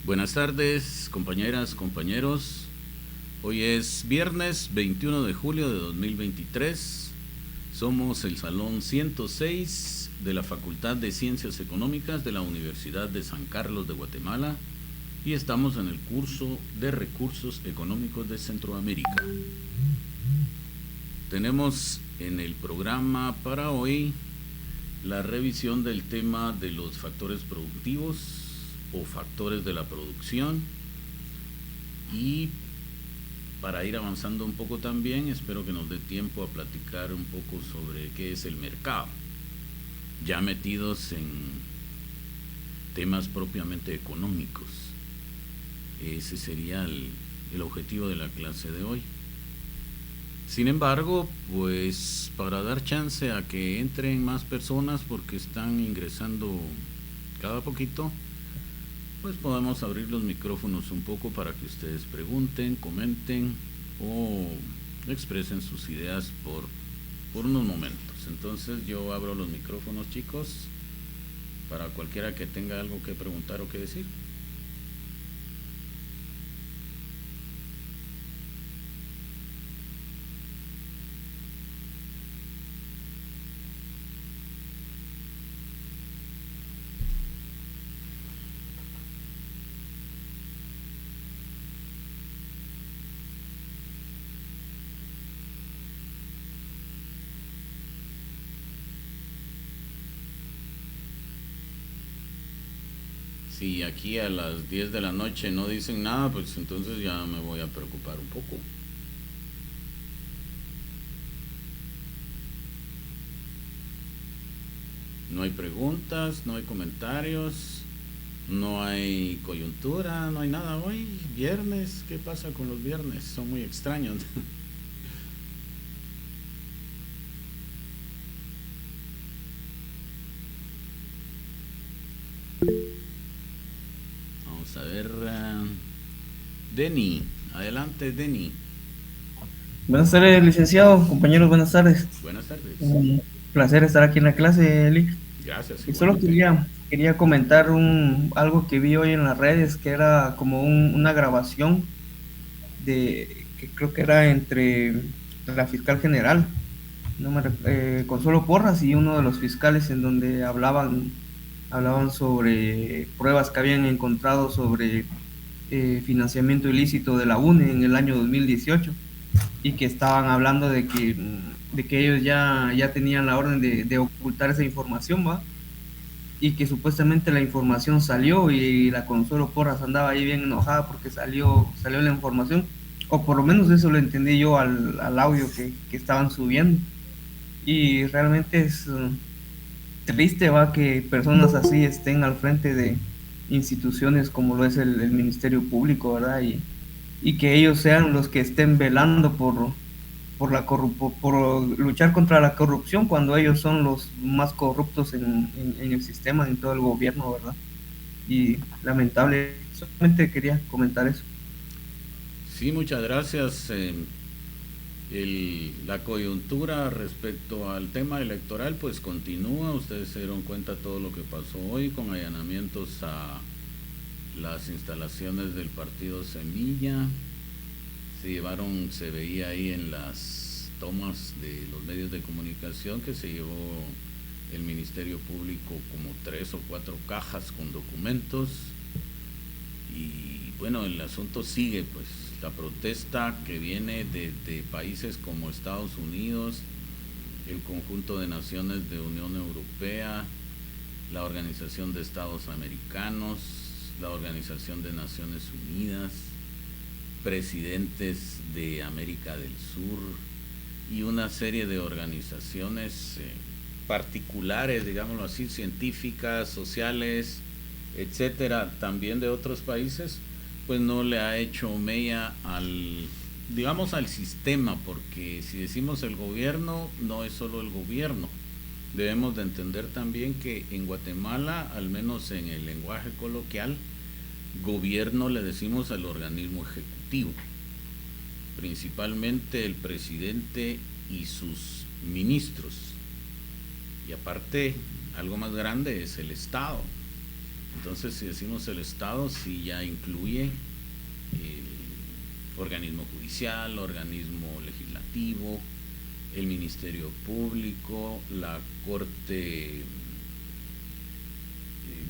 Buenas tardes, compañeras, compañeros. Hoy es viernes 21 de julio de 2023. Somos el Salón 106 de la Facultad de Ciencias Económicas de la Universidad de San Carlos de Guatemala y estamos en el curso de Recursos Económicos de Centroamérica. Tenemos en el programa para hoy la revisión del tema de los factores productivos o factores de la producción, y para ir avanzando un poco también espero que nos dé tiempo a platicar un poco sobre qué es el mercado, ya metidos en temas propiamente económicos. Ese sería el objetivo de la clase de hoy. Sin embargo, pues para dar chance a que entren más personas, porque están ingresando cada poquito, pues podemos abrir los micrófonos un poco para que ustedes pregunten, comenten o expresen sus ideas por unos momentos. Entonces yo abro los micrófonos, chicos, para cualquiera que tenga algo que preguntar o que decir. Si aquí a las 10 de la noche no dicen nada, pues entonces ya me voy a preocupar un poco. No hay preguntas, no hay comentarios, no hay coyuntura, no hay nada. Hoy, viernes, ¿qué pasa con los viernes? Son muy extraños. Vamos a ver. Denny, adelante, Denny. Buenas tardes, licenciado, compañeros, buenas tardes. Buenas tardes. Un placer estar aquí en la clase, Lick. Gracias, Y solo igualmente. quería comentar algo que vi hoy en las redes, que era como una grabación que creo que era entre la fiscal general, Consuelo Porras, y uno de los fiscales, en donde hablaban sobre pruebas que habían encontrado sobre financiamiento ilícito de la UNE en el año 2018, y que estaban hablando de que ellos ya tenían la orden de ocultar esa información, ¿va? Y que supuestamente la información salió y la Consuelo Porras andaba ahí bien enojada porque salió la información, o por lo menos eso lo entendí yo al audio que estaban subiendo. Y realmente es triste, va, que personas así estén al frente de instituciones como lo es el Ministerio Público, ¿verdad? Y que ellos sean los que estén velando por luchar contra la corrupción, cuando ellos son los más corruptos en el sistema, en todo el gobierno, ¿verdad? Y lamentable, solamente quería comentar eso. Sí, muchas gracias. La coyuntura respecto al tema electoral pues continúa. Ustedes se dieron cuenta todo lo que pasó hoy con allanamientos a las instalaciones del partido Semilla. Se veía ahí en las tomas de los medios de comunicación que se llevó el Ministerio Público como 3 o 4 cajas con documentos. Y bueno, el asunto sigue, pues la protesta que viene de países como Estados Unidos, el conjunto de naciones de Unión Europea, la Organización de Estados Americanos, la Organización de Naciones Unidas, presidentes de América del Sur y una serie de organizaciones particulares, digámoslo así, científicas, sociales, etcétera, también de otros países, pues no le ha hecho mella digamos, al sistema, porque si decimos el gobierno, no es solo el gobierno. Debemos de entender también que en Guatemala, al menos en el lenguaje coloquial, gobierno le decimos al organismo ejecutivo, principalmente el presidente y sus ministros. Y aparte, algo más grande es el Estado. Entonces, si decimos el Estado, sí ya incluye organismo judicial, organismo legislativo, el Ministerio Público, la Corte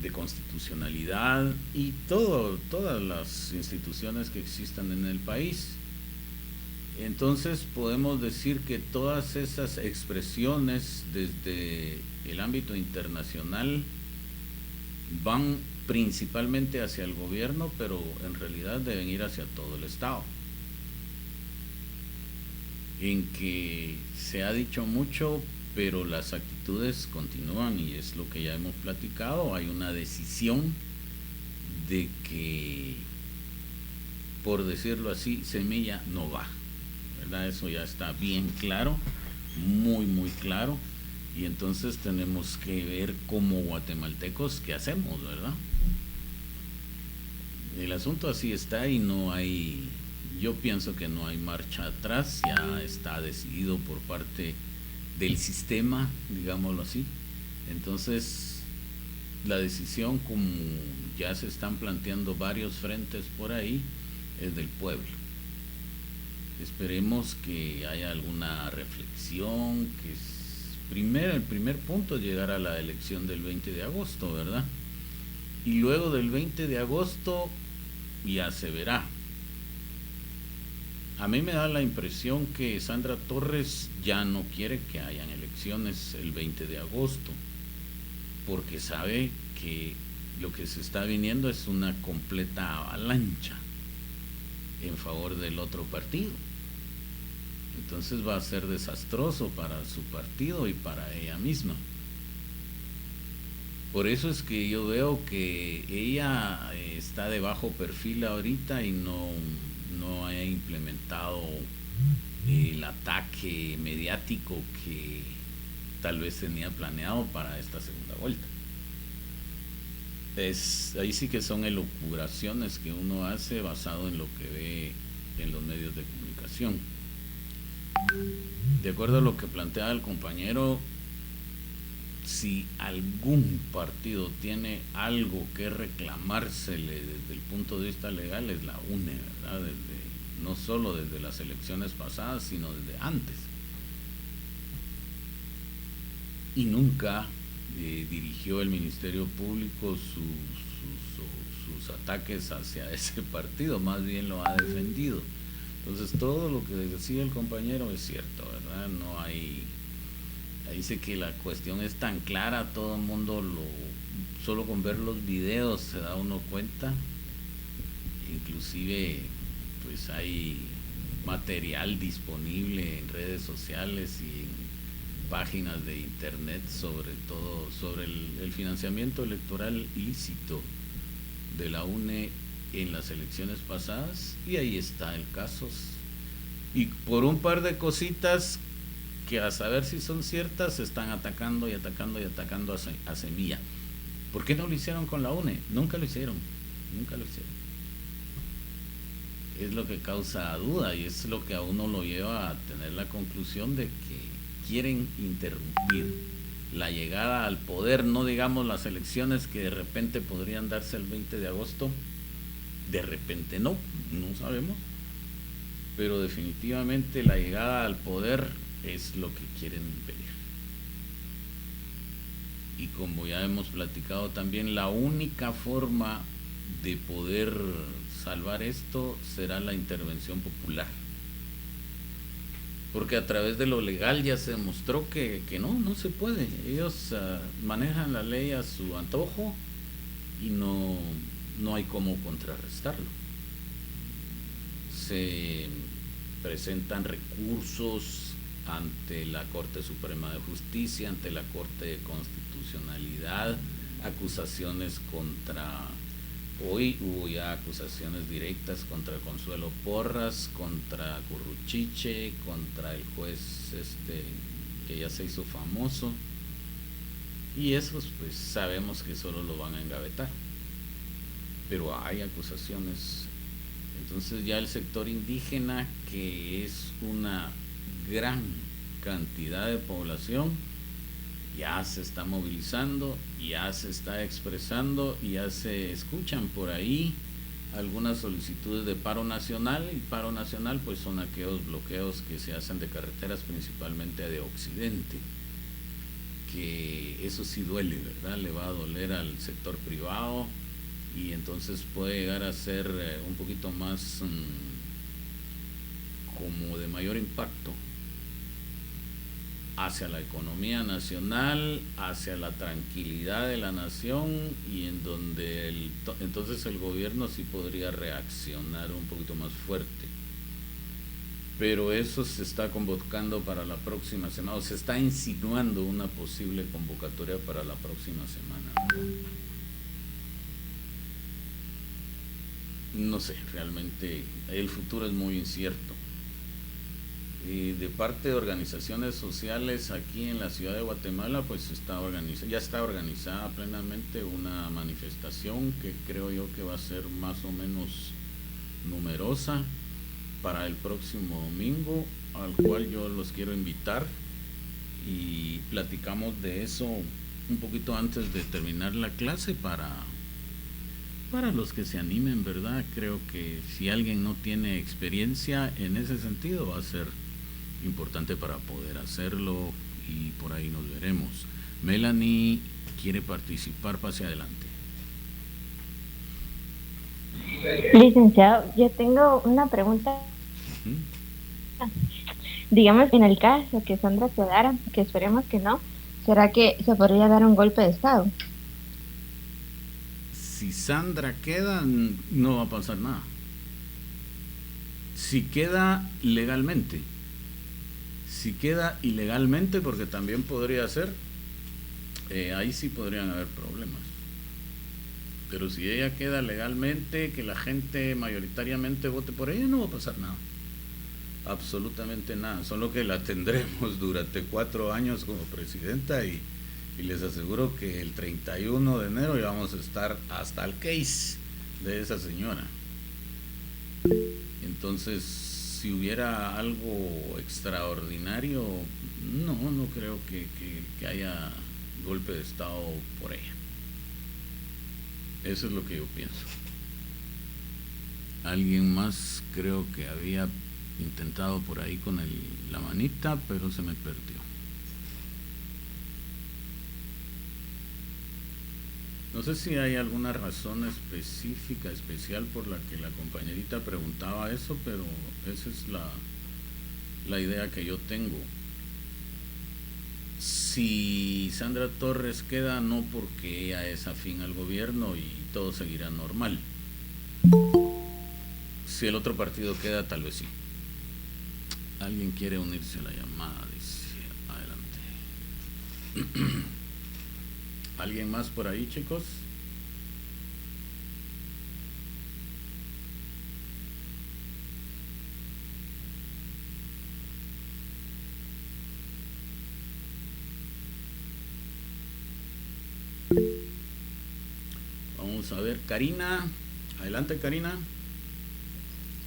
de Constitucionalidad y todas las instituciones que existan en el país. Entonces podemos decir que todas esas expresiones desde el ámbito internacional van principalmente hacia el gobierno, pero en realidad deben ir hacia todo el Estado. En que se ha dicho mucho, pero las actitudes continúan, y es lo que ya hemos platicado. Hay una decisión de que, por decirlo así, semilla no va, ¿verdad? Eso ya está bien claro, muy muy claro, y entonces tenemos que ver como guatemaltecos qué hacemos, ¿verdad? El asunto así está y no hay, yo pienso que no hay marcha atrás, ya está decidido por parte del sistema, digámoslo así. Entonces, la decisión, como ya se están planteando varios frentes por ahí, es del pueblo. Esperemos que haya alguna reflexión, que el primer punto es llegar a la elección del 20 de agosto, ¿verdad? Y luego del 20 de agosto ya se verá. A mí me da la impresión que Sandra Torres ya no quiere que hayan elecciones el 20 de agosto, porque sabe que lo que se está viniendo es una completa avalancha en favor del otro partido. Entonces va a ser desastroso para su partido y para ella misma. Por eso es que yo veo que ella está de bajo perfil ahorita y no ha implementado el ataque mediático que tal vez tenía planeado para esta segunda vuelta. Ahí sí que son elucubraciones que uno hace basado en lo que ve en los medios de comunicación. De acuerdo a lo que plantea el compañero, si algún partido tiene algo que reclamársele desde el punto de vista legal, es la UNE, ¿verdad? No solo desde las elecciones pasadas, sino desde antes. Y nunca dirigió el Ministerio Público sus ataques hacia ese partido, más bien lo ha defendido. Entonces todo lo que decía el compañero es cierto, ¿verdad? No hay... Dice que la cuestión es tan clara, todo el mundo solo con ver los videos se da uno cuenta. Inclusive pues hay material disponible en redes sociales y en páginas de internet, sobre todo sobre el financiamiento electoral ilícito de la UNE en las elecciones pasadas, y ahí está el caso. Y por un par de cositas que a saber si son ciertas, se están atacando y atacando y atacando a Semilla. ¿Por qué no lo hicieron con la UNE? Nunca lo hicieron. Es lo que causa duda, y es lo que a uno lo lleva a tener la conclusión de que quieren interrumpir la llegada al poder, no digamos las elecciones que de repente podrían darse el 20 de agosto, de repente no sabemos, pero definitivamente la llegada al poder es lo que quieren impedir. Y como ya hemos platicado también, la única forma de poder salvar esto será la intervención popular, porque a través de lo legal ya se demostró que no se puede. Ellos manejan la ley a su antojo y no hay cómo contrarrestarlo. Se presentan recursos ante la Corte Suprema de Justicia, ante la Corte de Constitucionalidad, acusaciones contra... Hoy hubo ya acusaciones directas contra Consuelo Porras, contra Curruchiche, contra el juez que ya se hizo famoso, y esos pues sabemos que solo lo van a engavetar, pero hay acusaciones. Entonces ya el sector indígena, que es una gran cantidad de población, ya se está movilizando, ya se está expresando, ya se escuchan por ahí algunas solicitudes de paro nacional. Y paro nacional pues son aquellos bloqueos que se hacen de carreteras, principalmente de occidente, que eso sí duele, ¿verdad? Le va a doler al sector privado, y entonces puede llegar a ser un poquito más como de mayor impacto hacia la economía nacional, hacia la tranquilidad de la nación, y en donde entonces el gobierno sí podría reaccionar un poquito más fuerte. Pero eso se está convocando para la próxima semana, o se está insinuando una posible convocatoria para la próxima semana. No sé, realmente el futuro es muy incierto. Y de parte de organizaciones sociales aquí en la ciudad de Guatemala, pues ya está organizada plenamente una manifestación que creo yo que va a ser más o menos numerosa para el próximo domingo, al cual yo los quiero invitar, y platicamos de eso un poquito antes de terminar la clase para los que se animen, ¿verdad? Creo que si alguien no tiene experiencia en ese sentido, va a ser importante para poder hacerlo, y por ahí nos veremos. Melanie quiere participar, pase adelante. Licenciado, yo tengo una pregunta. Digamos, en el caso que Sandra quedara, que esperemos que no, ¿será que se podría dar un golpe de Estado? Si Sandra queda, no va a pasar nada. Si queda legalmente, porque también podría ser, ahí sí podrían haber problemas. Pero si ella queda legalmente, que la gente mayoritariamente vote por ella, no va a pasar nada. Absolutamente nada. Solo que la tendremos durante 4 años como presidenta, y les aseguro que el 31 de enero ya vamos a estar hasta el case de esa señora. Entonces, si hubiera algo extraordinario, no creo que haya golpe de Estado por ella. Eso es lo que yo pienso. Alguien más creo que había intentado por ahí con la manita, pero se me perdió. No sé si hay alguna razón específica, especial, por la que la compañerita preguntaba eso, pero esa es la idea que yo tengo. Si Sandra Torres queda, no porque ella es afín al gobierno y todo seguirá normal. Si el otro partido queda, tal vez sí. Alguien quiere unirse a la llamada, dice. Adelante. ¿Alguien más por ahí, chicos? Vamos a ver, Karina. Adelante, Karina.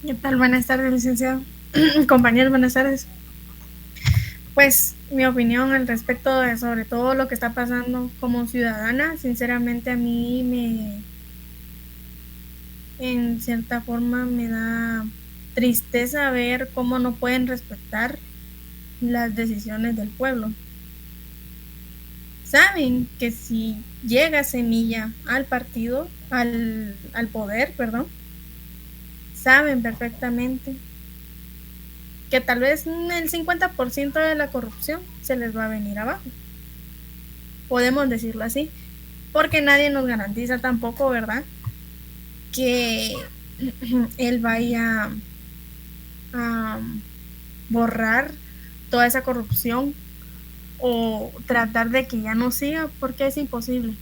¿Qué tal? Buenas tardes, licenciado. Compañeros, buenas tardes. Pues mi opinión al respecto de sobre todo lo que está pasando como ciudadana, sinceramente a mí en cierta forma me da tristeza ver cómo no pueden respetar las decisiones del pueblo. Saben que si llega Semilla al partido, al poder, perdón, saben perfectamente que tal vez el 50% de la corrupción se les va a venir abajo. Podemos decirlo así, porque nadie nos garantiza tampoco, ¿verdad?, que él vaya a borrar toda esa corrupción o tratar de que ya no siga, porque es imposible.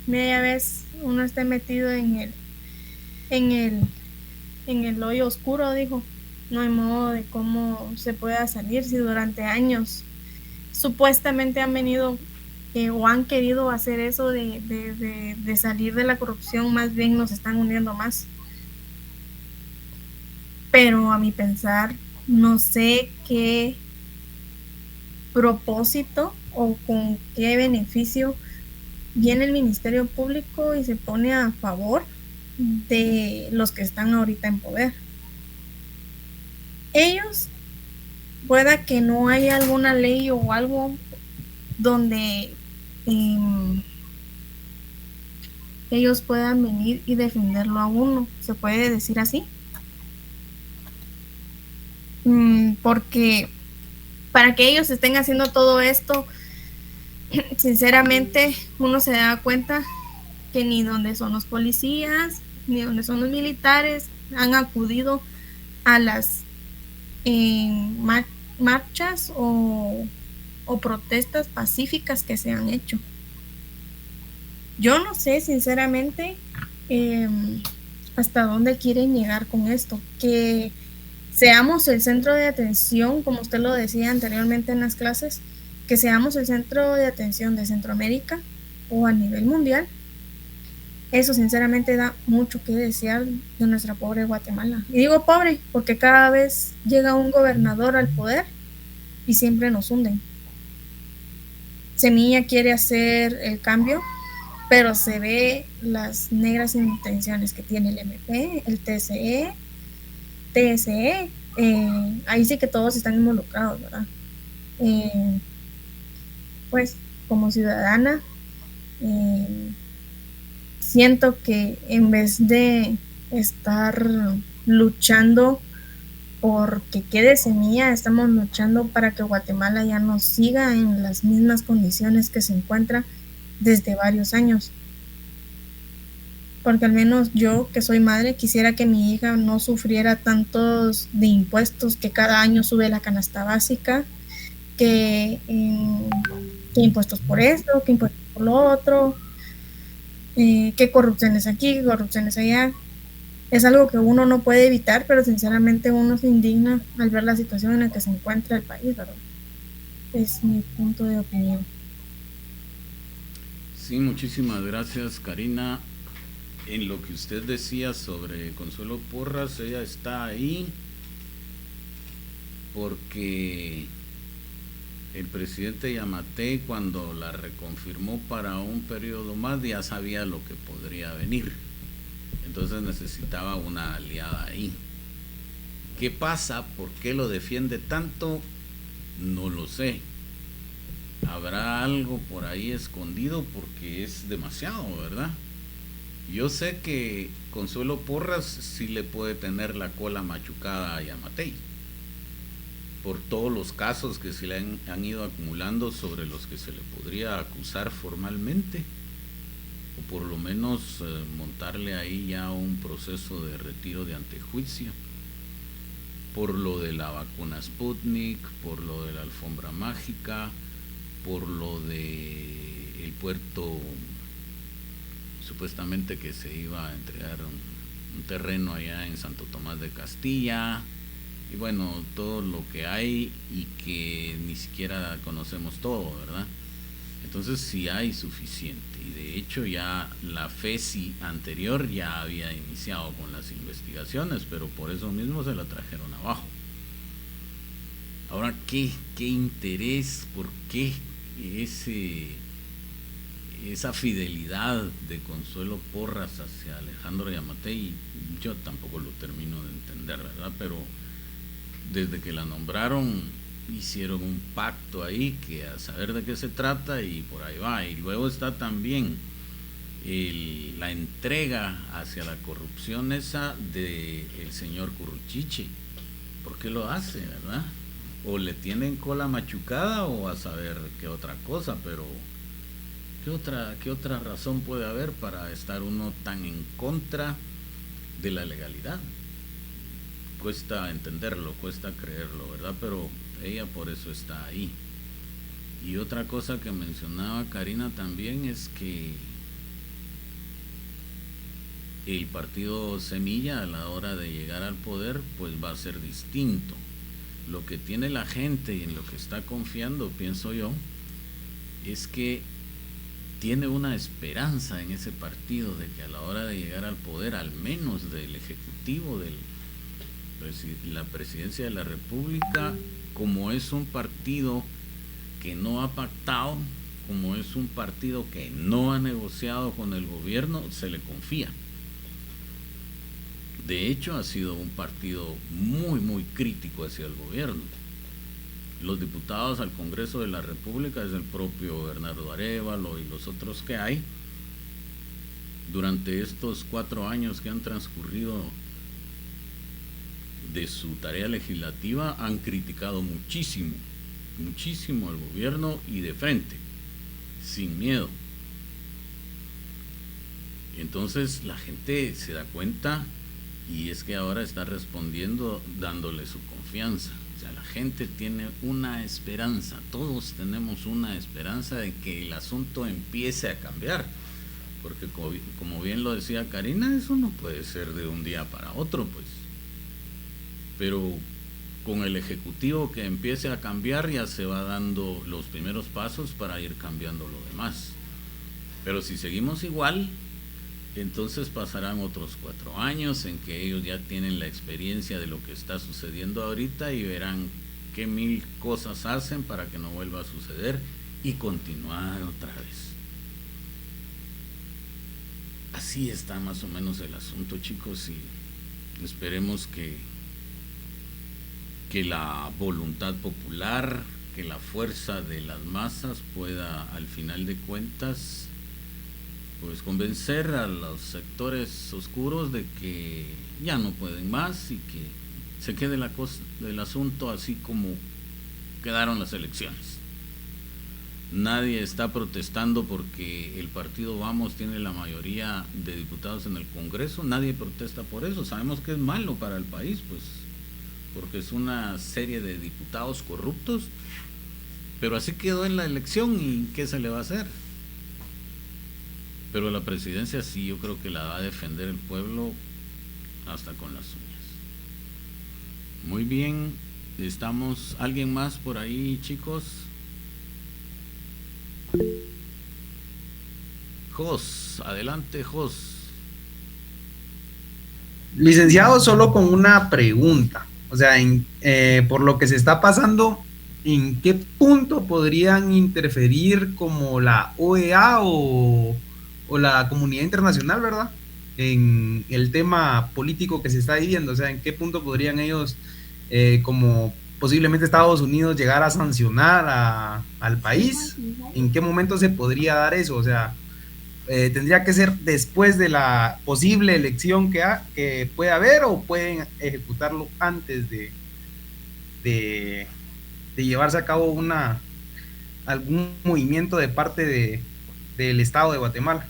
Media vez uno esté metido en el hoyo oscuro, dijo. No hay modo de cómo se pueda salir si durante años supuestamente han venido o han querido hacer eso de salir de la corrupción. Más bien nos están hundiendo más. Pero a mi pensar, no sé qué propósito o con qué beneficio viene el Ministerio Público y se pone a favor de los que están ahorita en poder. Ellos, pueda que no haya alguna ley o algo donde ellos puedan venir y defenderlo a uno, se puede decir así. Porque para que ellos estén haciendo todo esto, sinceramente uno se da cuenta que ni donde son los policías, ni donde son los militares han acudido a las marchas o protestas pacíficas que se han hecho. Yo no sé, sinceramente, hasta dónde quieren llegar con esto, que seamos el centro de atención, como usted lo decía anteriormente en las clases, que seamos el centro de atención de Centroamérica o a nivel mundial. Eso sinceramente da mucho que desear de nuestra pobre Guatemala. Y digo pobre porque cada vez llega un gobernador al poder y siempre nos hunden. Semilla quiere hacer el cambio, pero se ve las negras intenciones que tiene el MP, el TSE, ahí sí que todos están involucrados, ¿verdad? Pues como ciudadana, siento que en vez de estar luchando por que quede Semilla, estamos luchando para que Guatemala ya no siga en las mismas condiciones que se encuentra desde varios años. Porque al menos yo, que soy madre, quisiera que mi hija no sufriera tantos de impuestos, que cada año sube la canasta básica, que impuestos por esto, que impuestos por lo otro, que corrupciones aquí, que corrupciones allá. Es algo que uno no puede evitar, pero sinceramente uno se indigna al ver la situación en la que se encuentra el país, ¿verdad? Es mi punto de opinión. Sí, muchísimas gracias, Karina. En lo que usted decía sobre Consuelo Porras, ella está ahí porque el presidente Yamatei, cuando la reconfirmó para un periodo más, ya sabía lo que podría venir. Entonces necesitaba una aliada ahí. ¿Qué pasa? ¿Por qué lo defiende tanto? No lo sé. Habrá algo por ahí escondido porque es demasiado, ¿verdad? Yo sé que Consuelo Porras sí le puede tener la cola machucada a Yamatei por todos los casos que se le han ido acumulando sobre los que se le podría acusar formalmente, o por lo menos montarle ahí ya un proceso de retiro de antejuicio, por lo de la vacuna Sputnik, por lo de la alfombra mágica, por lo de el puerto supuestamente que se iba a entregar un terreno allá en Santo Tomás de Castilla, y bueno, todo lo que hay y que ni siquiera conocemos todo, ¿verdad? Entonces sí hay suficiente, y de hecho ya la FESI anterior ya había iniciado con las investigaciones, pero por eso mismo se la trajeron abajo. Ahora, ¿qué interés, por qué esa fidelidad de Consuelo Porras hacia Alejandro Yamatei? Yo tampoco lo termino de entender, ¿verdad? Pero desde que la nombraron hicieron un pacto ahí que a saber de qué se trata, y por ahí va. Y luego está también la entrega hacia la corrupción esa del señor Curruchiche. ¿Por qué lo hace, verdad? O le tienen cola machucada o a saber qué otra cosa, pero ¿qué otra razón puede haber para estar uno tan en contra de la legalidad? Cuesta entenderlo, cuesta creerlo, ¿verdad? Pero ella por eso está ahí. Y otra cosa que mencionaba Karina también es que el partido Semilla, a la hora de llegar al poder, pues va a ser distinto. Lo que tiene la gente y en lo que está confiando, pienso yo, es que tiene una esperanza en ese partido de que a la hora de llegar al poder, al menos del Ejecutivo, de la Presidencia de la República, como es un partido que no ha pactado, como es un partido que no ha negociado con el gobierno, se le confía. De hecho, ha sido un partido muy, muy crítico hacia el gobierno. Los diputados al Congreso de la República, es el propio Bernardo Arévalo y los otros que hay, durante estos 4 años que han transcurrido de su tarea legislativa, han criticado muchísimo, muchísimo al gobierno y de frente, sin miedo. Entonces la gente se da cuenta y es que ahora está respondiendo dándole su confianza. O sea, la gente tiene una esperanza, todos tenemos una esperanza de que el asunto empiece a cambiar, porque como bien lo decía Karina, eso no puede ser de un día para otro, pues. Pero con el Ejecutivo que empiece a cambiar, ya se va dando los primeros pasos para ir cambiando lo demás. Pero si seguimos igual, entonces pasarán otros 4 años en que ellos ya tienen la experiencia de lo que está sucediendo ahorita y verán qué 1000 cosas hacen para que no vuelva a suceder y continuar otra vez. Así está más o menos el asunto, chicos, y esperemos que la voluntad popular, que la fuerza de las masas pueda al final de cuentas pues convencer a los sectores oscuros de que ya no pueden más y que se quede el asunto así como quedaron las elecciones. Nadie está protestando porque el partido Vamos tiene la mayoría de diputados en el Congreso, nadie protesta por eso. Sabemos que es malo para el país, pues, porque es una serie de diputados corruptos, pero así quedó en la elección y ¿qué se le va a hacer? Pero la presidencia sí, yo creo que la va a defender el pueblo hasta con las uñas. Muy bien, estamos, ¿alguien más por ahí, chicos? Jos, adelante, Jos. Licenciado, solo con una pregunta. O sea, por lo que se está pasando, ¿en qué punto podrían interferir como la OEA o la comunidad internacional, verdad? En el tema político que se está viviendo. O sea, ¿en qué punto podrían ellos, como posiblemente Estados Unidos, llegar a sancionar al país? ¿En qué momento se podría dar eso? O sea, ¿tendría que ser después de la posible elección que puede haber o pueden ejecutarlo antes de llevarse a cabo algún movimiento de parte del Estado de Guatemala?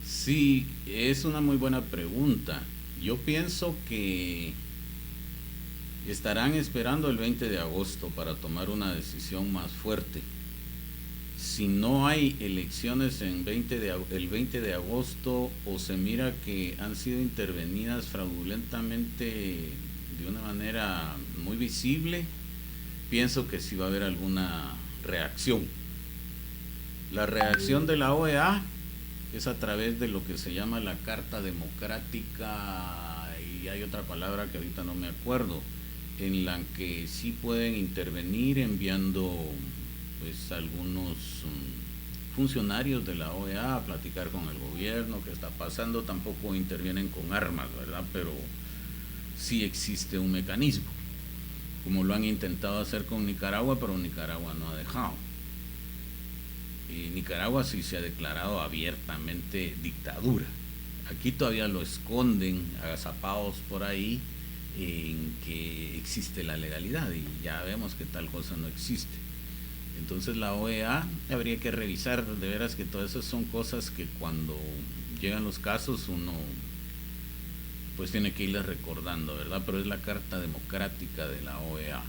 Sí, es una muy buena pregunta. Yo pienso que estarán esperando el 20 de agosto para tomar una decisión más fuerte. Si no hay elecciones el 20 de agosto o se mira que han sido intervenidas fraudulentamente de una manera muy visible, pienso que sí va a haber alguna reacción. La reacción de la OEA es a través de lo que se llama la Carta Democrática, y hay otra palabra que ahorita no me acuerdo, en la que sí pueden intervenir enviando pues algunos funcionarios de la OEA a platicar con el gobierno, qué está pasando. Tampoco intervienen con armas, ¿verdad? Pero sí existe un mecanismo, como lo han intentado hacer con Nicaragua, pero Nicaragua no ha dejado. Y Nicaragua sí se ha declarado abiertamente dictadura. Aquí todavía lo esconden agazapados por ahí en que existe la legalidad, y ya vemos que tal cosa no existe. Entonces la OEA habría que revisar de veras que todas esas son cosas que cuando llegan los casos uno pues tiene que irles recordando, ¿verdad? Pero es la Carta Democrática de la OEA.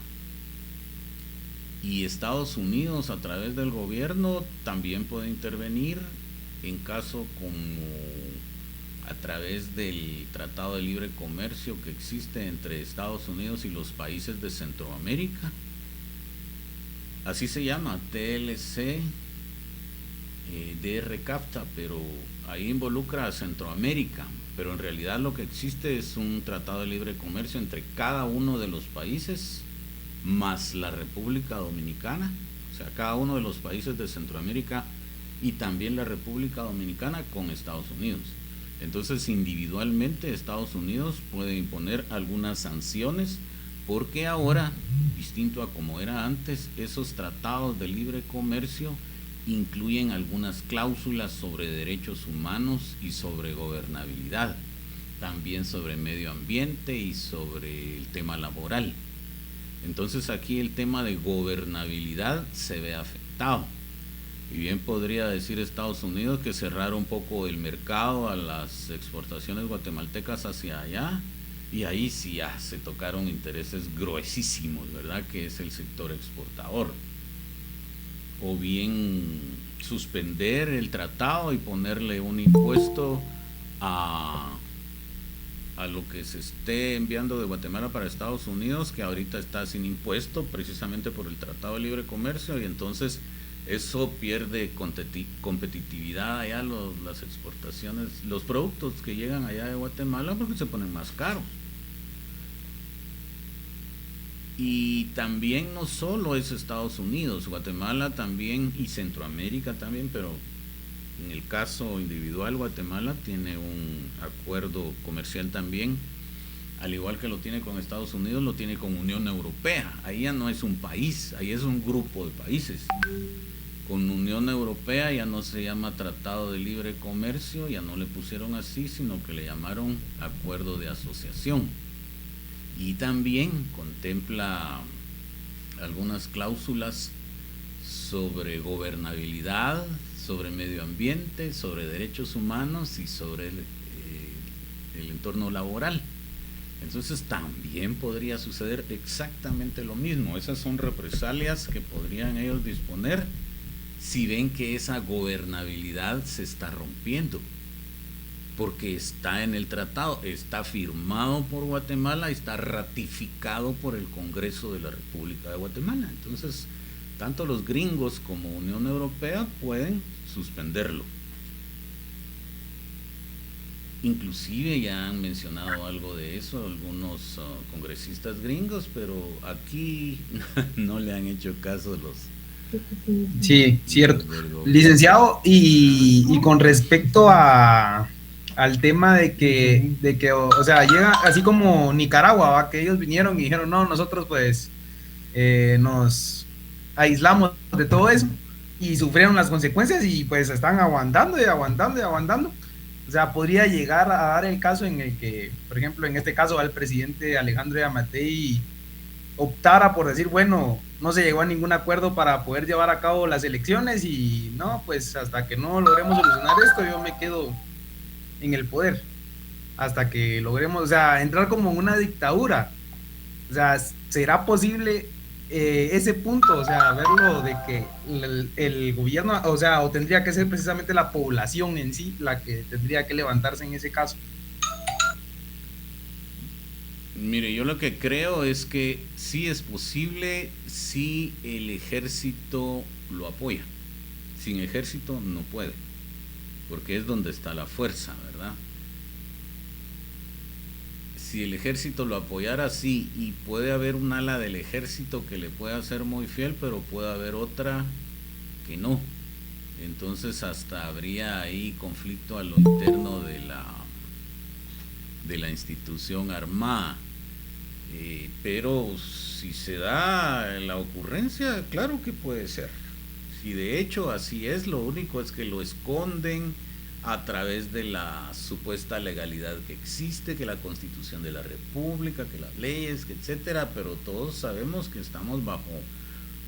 Y Estados Unidos a través del gobierno también puede intervenir en caso como a través del Tratado de Libre Comercio que existe entre Estados Unidos y los países de Centroamérica. Así se llama, TLC, DR-CAFTA, pero ahí involucra a Centroamérica, pero en realidad lo que existe es un tratado de libre comercio entre cada uno de los países más la República Dominicana, o sea, cada uno de los países de Centroamérica y también la República Dominicana con Estados Unidos. Entonces, individualmente Estados Unidos puede imponer algunas sanciones, porque ahora, distinto a como era antes, esos tratados de libre comercio incluyen algunas cláusulas sobre derechos humanos y sobre gobernabilidad, también sobre medio ambiente y sobre el tema laboral. Entonces aquí el tema de gobernabilidad se ve afectado. Y bien podría decir Estados Unidos que cerrar un poco el mercado a las exportaciones guatemaltecas hacia allá, y ahí sí ya se tocaron intereses gruesísimos, ¿verdad? Que es el sector exportador. O bien suspender el tratado y ponerle un impuesto a lo que se esté enviando de Guatemala para Estados Unidos, que ahorita está sin impuesto precisamente por el Tratado de Libre Comercio, y entonces eso pierde competitividad allá, las exportaciones, los productos que llegan allá de Guatemala, porque se ponen más caros. Y también no solo es Estados Unidos, Guatemala también y Centroamérica también, pero en el caso individual Guatemala tiene un acuerdo comercial también, al igual que lo tiene con Estados Unidos, lo tiene con Unión Europea. Ahí ya no es un país, ahí es un grupo de países. Con Unión Europea ya no se llama Tratado de Libre Comercio, ya no le pusieron así, sino que le llamaron Acuerdo de Asociación. Y también contempla algunas cláusulas sobre gobernabilidad, sobre medio ambiente, sobre derechos humanos y sobre el entorno laboral. Entonces también podría suceder exactamente lo mismo. Esas son represalias que podrían ellos disponer si ven que esa gobernabilidad se está rompiendo, porque está en el tratado, está firmado por Guatemala, está ratificado por el Congreso de la República de Guatemala. Entonces, tanto los gringos como Unión Europea pueden suspenderlo. Inclusive ya han mencionado algo de eso algunos congresistas gringos, pero aquí no le han hecho caso los... Sí, cierto. Licenciado, y con respecto al tema de que, o sea, llega así como Nicaragua, ¿va? Que ellos vinieron y dijeron, no, nosotros pues nos aislamos de todo eso y sufrieron las consecuencias y pues están aguantando y aguantando y aguantando. O sea, podría llegar a dar el caso en el que, por ejemplo, en este caso, el presidente Alejandro Yamatei optara por decir, bueno, no se llegó a ningún acuerdo para poder llevar a cabo las elecciones y no, pues hasta que no logremos solucionar esto, yo me quedo en el poder, hasta que logremos, o sea, entrar como en una dictadura. O sea, ¿será posible ese punto? O sea, verlo de que el gobierno, o sea, o tendría que ser precisamente la población en sí la que tendría que levantarse en ese caso. Mire, yo lo que creo es que sí es posible si el ejército lo apoya. Sin ejército no puede, porque es donde está la fuerza, ¿verdad? Si el ejército lo apoyara, sí, y puede haber un ala del ejército que le pueda ser muy fiel, pero puede haber otra que no. Entonces hasta habría ahí conflicto a lo interno de la institución armada. Pero si se da la ocurrencia, claro que puede ser. Si de hecho así es, lo único es que lo esconden a través de la supuesta legalidad que existe, que la Constitución de la República, que las leyes, que etcétera, pero todos sabemos que estamos bajo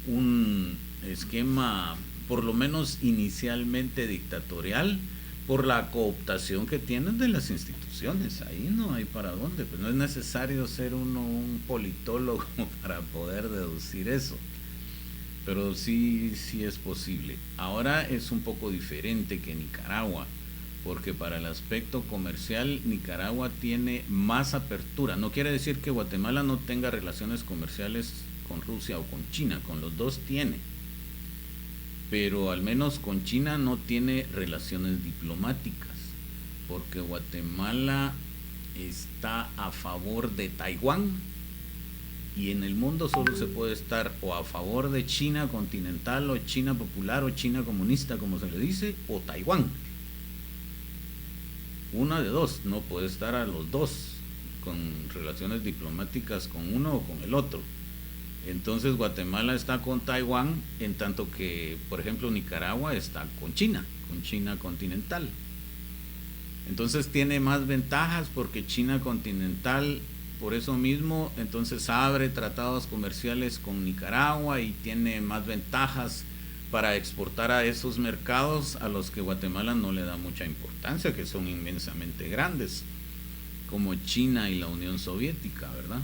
un esquema, por lo menos inicialmente dictatorial, por la cooptación que tienen de las instituciones. Ahí no hay para dónde, pues no es necesario ser uno un politólogo para poder deducir eso, pero sí es posible. Ahora es un poco diferente que Nicaragua, porque para el aspecto comercial Nicaragua tiene más apertura. No quiere decir que Guatemala no tenga relaciones comerciales con Rusia o con China, con los dos tiene, pero al menos con China no tiene relaciones diplomáticas, porque Guatemala está a favor de Taiwán Y en el mundo solo se puede estar o a favor de China continental o China popular o China comunista, como se le dice, o Taiwán. Una de dos, no puede estar a los dos con relaciones diplomáticas con uno o con el otro. Entonces Guatemala está con Taiwán, en tanto que, por ejemplo, Nicaragua está con China continental. Entonces tiene más ventajas porque China continental, por eso mismo, entonces abre tratados comerciales con Nicaragua y tiene más ventajas para exportar a esos mercados a los que Guatemala no le da mucha importancia, que son inmensamente grandes, como China y la Unión Soviética, ¿verdad?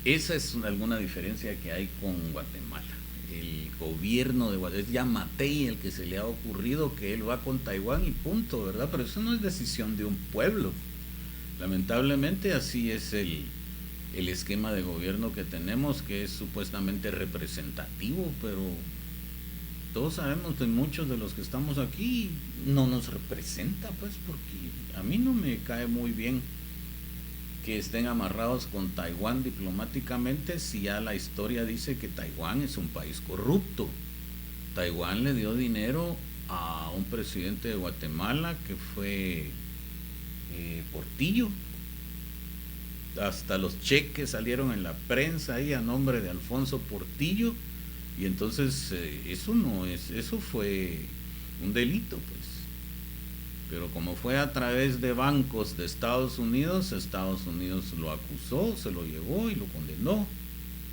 Esa es alguna diferencia que hay con Guatemala. El gobierno de Guatemala, es Yamatei el que se le ha ocurrido que él va con Taiwán y punto, ¿verdad? Pero eso no es decisión de un pueblo. Lamentablemente así es el esquema de gobierno que tenemos, que es supuestamente representativo, pero todos sabemos que muchos de los que estamos aquí no nos representa, pues, porque a mí no me cae muy bien que estén amarrados con Taiwán diplomáticamente si ya la historia dice que Taiwán es un país corrupto. Taiwán le dio dinero a un presidente de Guatemala que fue Portillo. Hasta los cheques salieron en la prensa ahí a nombre de Alfonso Portillo, y entonces eso fue un delito, pues. Pero como fue a través de bancos de Estados Unidos lo acusó, se lo llevó y lo condenó,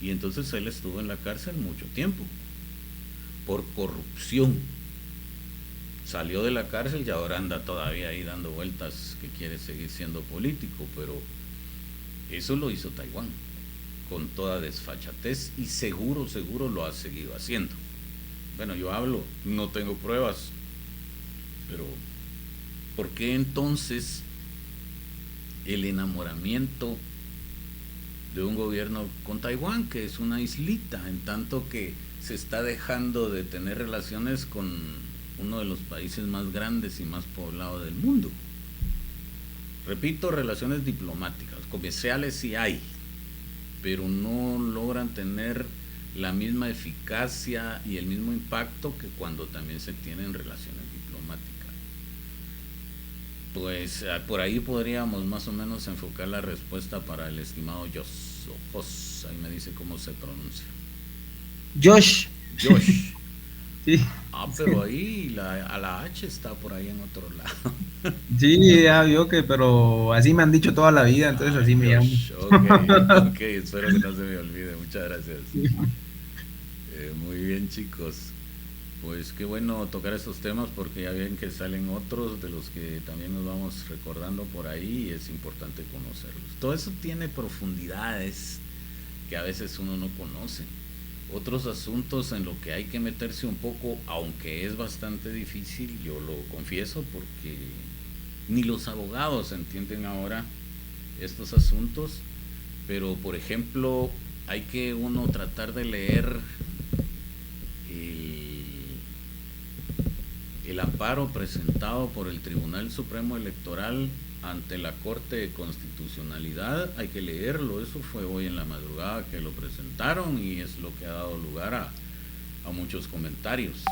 y entonces él estuvo en la cárcel mucho tiempo por corrupción. Salió de la cárcel y ahora anda todavía ahí dando vueltas que quiere seguir siendo político, pero eso lo hizo Taiwán con toda desfachatez y seguro lo ha seguido haciendo. Bueno, yo hablo, no tengo pruebas, pero ¿por qué entonces el enamoramiento de un gobierno con Taiwán, que es una islita, en tanto que se está dejando de tener relaciones con uno de los países más grandes y más poblados del mundo? Repito, relaciones diplomáticas, comerciales sí hay, pero no logran tener la misma eficacia y el mismo impacto que cuando también se tienen relaciones diplomáticas. Pues por ahí podríamos más o menos enfocar la respuesta para el estimado Jos, ahí me dice cómo se pronuncia. Josh. Sí. Pero ahí a la H está por ahí en otro lado. Sí, ya vio que, pero así me han dicho toda la vida, entonces así me llamo. Ok, espero que no se me olvide, muchas gracias. Muy bien, chicos, pues qué bueno tocar estos temas, porque ya ven que salen otros de los que también nos vamos recordando por ahí, y es importante conocerlos. Todo eso tiene profundidades que a veces uno no conoce, otros asuntos en lo que hay que meterse un poco, aunque es bastante difícil, yo lo confieso, porque ni los abogados entienden ahora estos asuntos. Pero por ejemplo, hay que uno tratar de leer el amparo presentado por el Tribunal Supremo Electoral ante la Corte de Constitucionalidad. Hay que leerlo, eso fue hoy en la madrugada que lo presentaron, y es lo que ha dado lugar a muchos comentarios.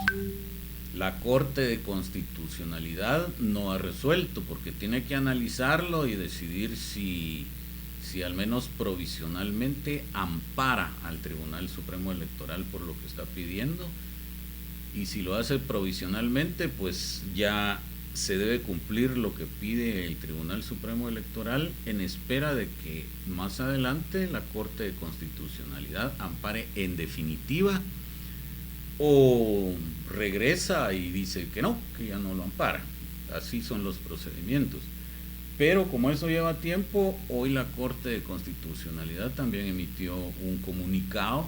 La Corte de Constitucionalidad no ha resuelto, porque tiene que analizarlo y decidir si al menos provisionalmente ampara al Tribunal Supremo Electoral por lo que está pidiendo, y si lo hace provisionalmente, pues ya se debe cumplir lo que pide el Tribunal Supremo Electoral, en espera de que más adelante la Corte de Constitucionalidad ampare en definitiva, o regresa y dice que no, que ya no lo ampara. Así son los procedimientos. Pero como eso lleva tiempo, hoy la Corte de Constitucionalidad también emitió un comunicado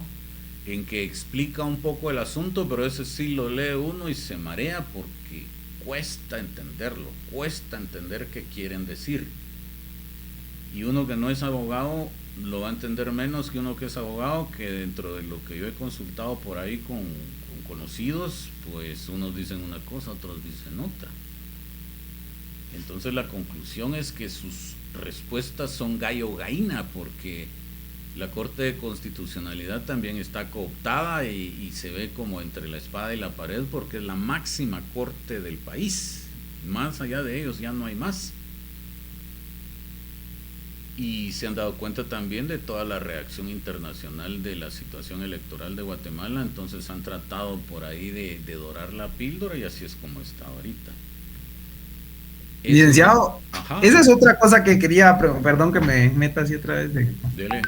en que explica un poco el asunto, pero ese sí lo lee uno y se marea, porque cuesta entenderlo, cuesta entender qué quieren decir. Y uno que no es abogado lo va a entender menos que uno que es abogado, que dentro de lo que yo he consultado por ahí con conocidos, pues unos dicen una cosa, otros dicen otra. Entonces la conclusión es que sus respuestas son gallo gallina, porque la Corte de Constitucionalidad también está cooptada y se ve como entre la espada y la pared, porque es la máxima corte del país. Más allá de ellos ya no hay más. Y se han dado cuenta también de toda la reacción internacional de la situación electoral de Guatemala, entonces han tratado por ahí de dorar la píldora, y así es como está ahorita. Licenciado, Ajá. Esa es otra cosa que quería, perdón que me meta así otra vez. Dele.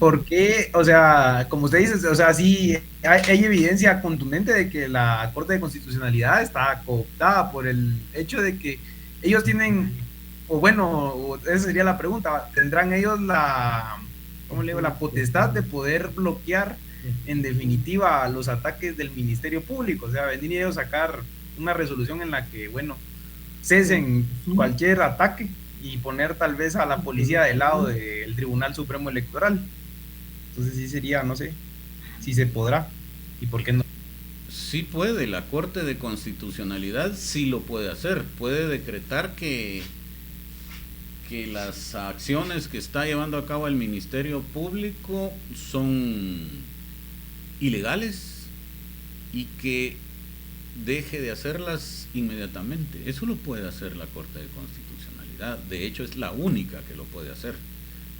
¿Por qué? O sea, como usted dice, o sea, sí hay evidencia contundente de que la Corte de Constitucionalidad está cooptada por el hecho de que ellos tienen, o bueno, esa sería la pregunta, ¿tendrán ellos ¿cómo le digo?, la potestad de poder bloquear en definitiva los ataques del Ministerio Público? O sea, venir ellos a sacar una resolución en la que, bueno, cesen cualquier ataque y poner tal vez a la policía del lado del Tribunal Supremo Electoral. Entonces sí sería, no sé, si se podrá y por qué no. Sí puede, la Corte de Constitucionalidad sí lo puede hacer, puede decretar que las acciones que está llevando a cabo el Ministerio Público son ilegales y que deje de hacerlas inmediatamente. Eso lo puede hacer la Corte de Constitucionalidad. De hecho, es la única que lo puede hacer.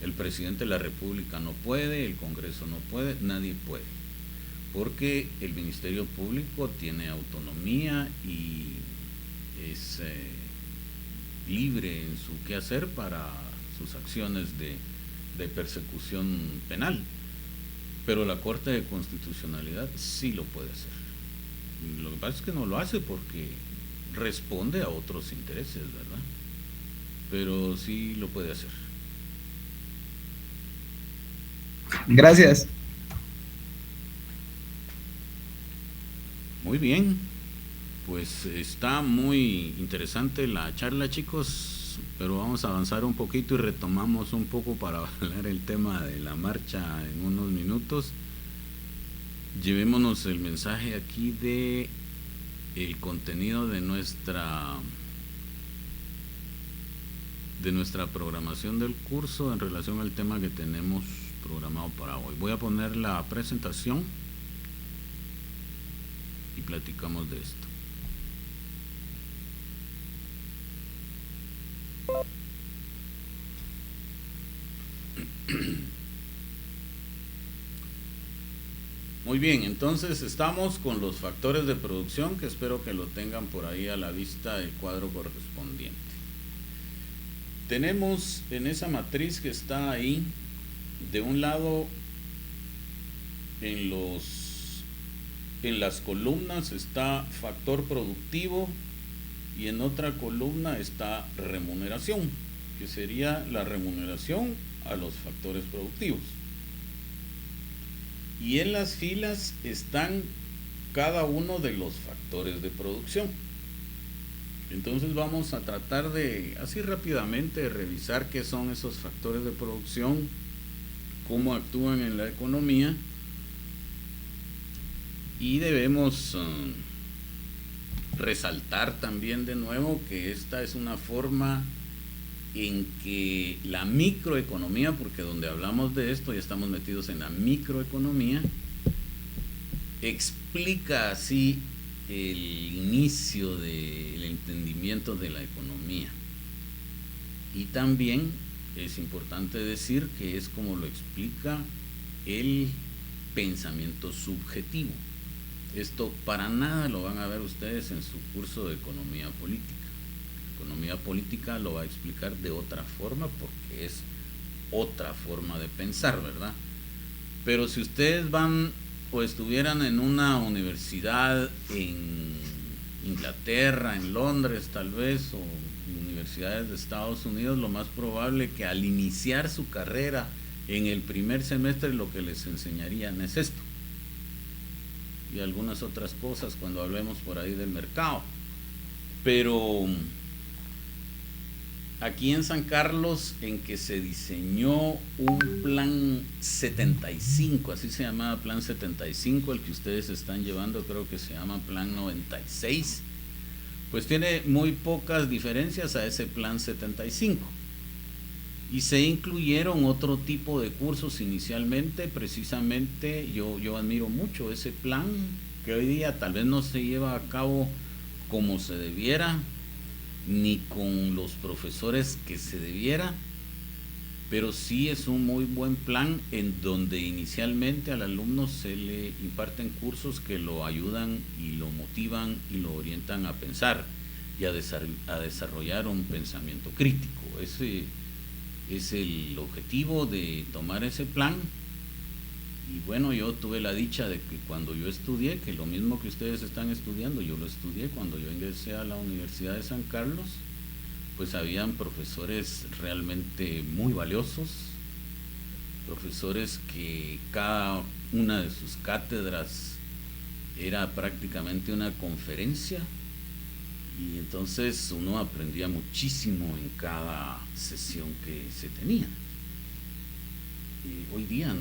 El presidente de la República no puede, el Congreso no puede, nadie puede. Porque el Ministerio Público tiene autonomía y es libre en su quehacer para sus acciones de persecución penal. Pero la Corte de Constitucionalidad sí lo puede hacer. Lo que pasa es que no lo hace porque responde a otros intereses, ¿verdad? Pero sí lo puede hacer. Gracias. Muy bien, pues está muy interesante la charla, chicos, pero vamos a avanzar un poquito y retomamos un poco para hablar el tema de la marcha en unos minutos. Llevémonos el mensaje aquí de el contenido de nuestra programación del curso en relación al tema que tenemos programado para hoy. Voy a poner la presentación y platicamos de esto. Muy bien, entonces estamos con los factores de producción, que espero que lo tengan por ahí a la vista el cuadro correspondiente. Tenemos en esa matriz que está ahí, de un lado en las columnas está factor productivo y en otra columna está remuneración, que sería la remuneración a los factores productivos. Y en las filas están cada uno de los factores de producción. Entonces vamos a tratar de, así rápidamente, revisar qué son esos factores de producción, cómo actúan en la economía, y debemos resaltar también de nuevo que esta es una forma en que la microeconomía, porque donde hablamos de esto ya estamos metidos en la microeconomía, explica así el inicio del entendimiento de la economía. Y también es importante decir que es como lo explica el pensamiento subjetivo. Esto para nada lo van a ver ustedes en su curso de economía política. Economía política lo va a explicar de otra forma porque es otra forma de pensar, ¿verdad? Pero si ustedes van o estuvieran en una universidad en Inglaterra, en Londres tal vez, o universidades de Estados Unidos, lo más probable que al iniciar su carrera en el primer semestre lo que les enseñarían es esto y algunas otras cosas cuando hablemos por ahí del mercado. Pero aquí en San Carlos, en que se diseñó un plan 75, así se llamaba plan 75, el que ustedes están llevando creo que se llama plan 96, pues tiene muy pocas diferencias a ese plan 75. Y se incluyeron otro tipo de cursos inicialmente. Precisamente yo admiro mucho ese plan, que hoy día tal vez no se lleva a cabo como se debiera, ni con los profesores que se debiera, pero sí es un muy buen plan en donde inicialmente al alumno se le imparten cursos que lo ayudan y lo motivan y lo orientan a pensar y a desarrollar un pensamiento crítico. Ese es el objetivo de tomar ese plan. Y bueno, yo tuve la dicha de que cuando yo estudié, que lo mismo que ustedes están estudiando, yo lo estudié cuando yo ingresé a la Universidad de San Carlos, pues habían profesores realmente muy valiosos, profesores que cada una de sus cátedras era prácticamente una conferencia, y entonces uno aprendía muchísimo en cada sesión que se tenía. Y hoy día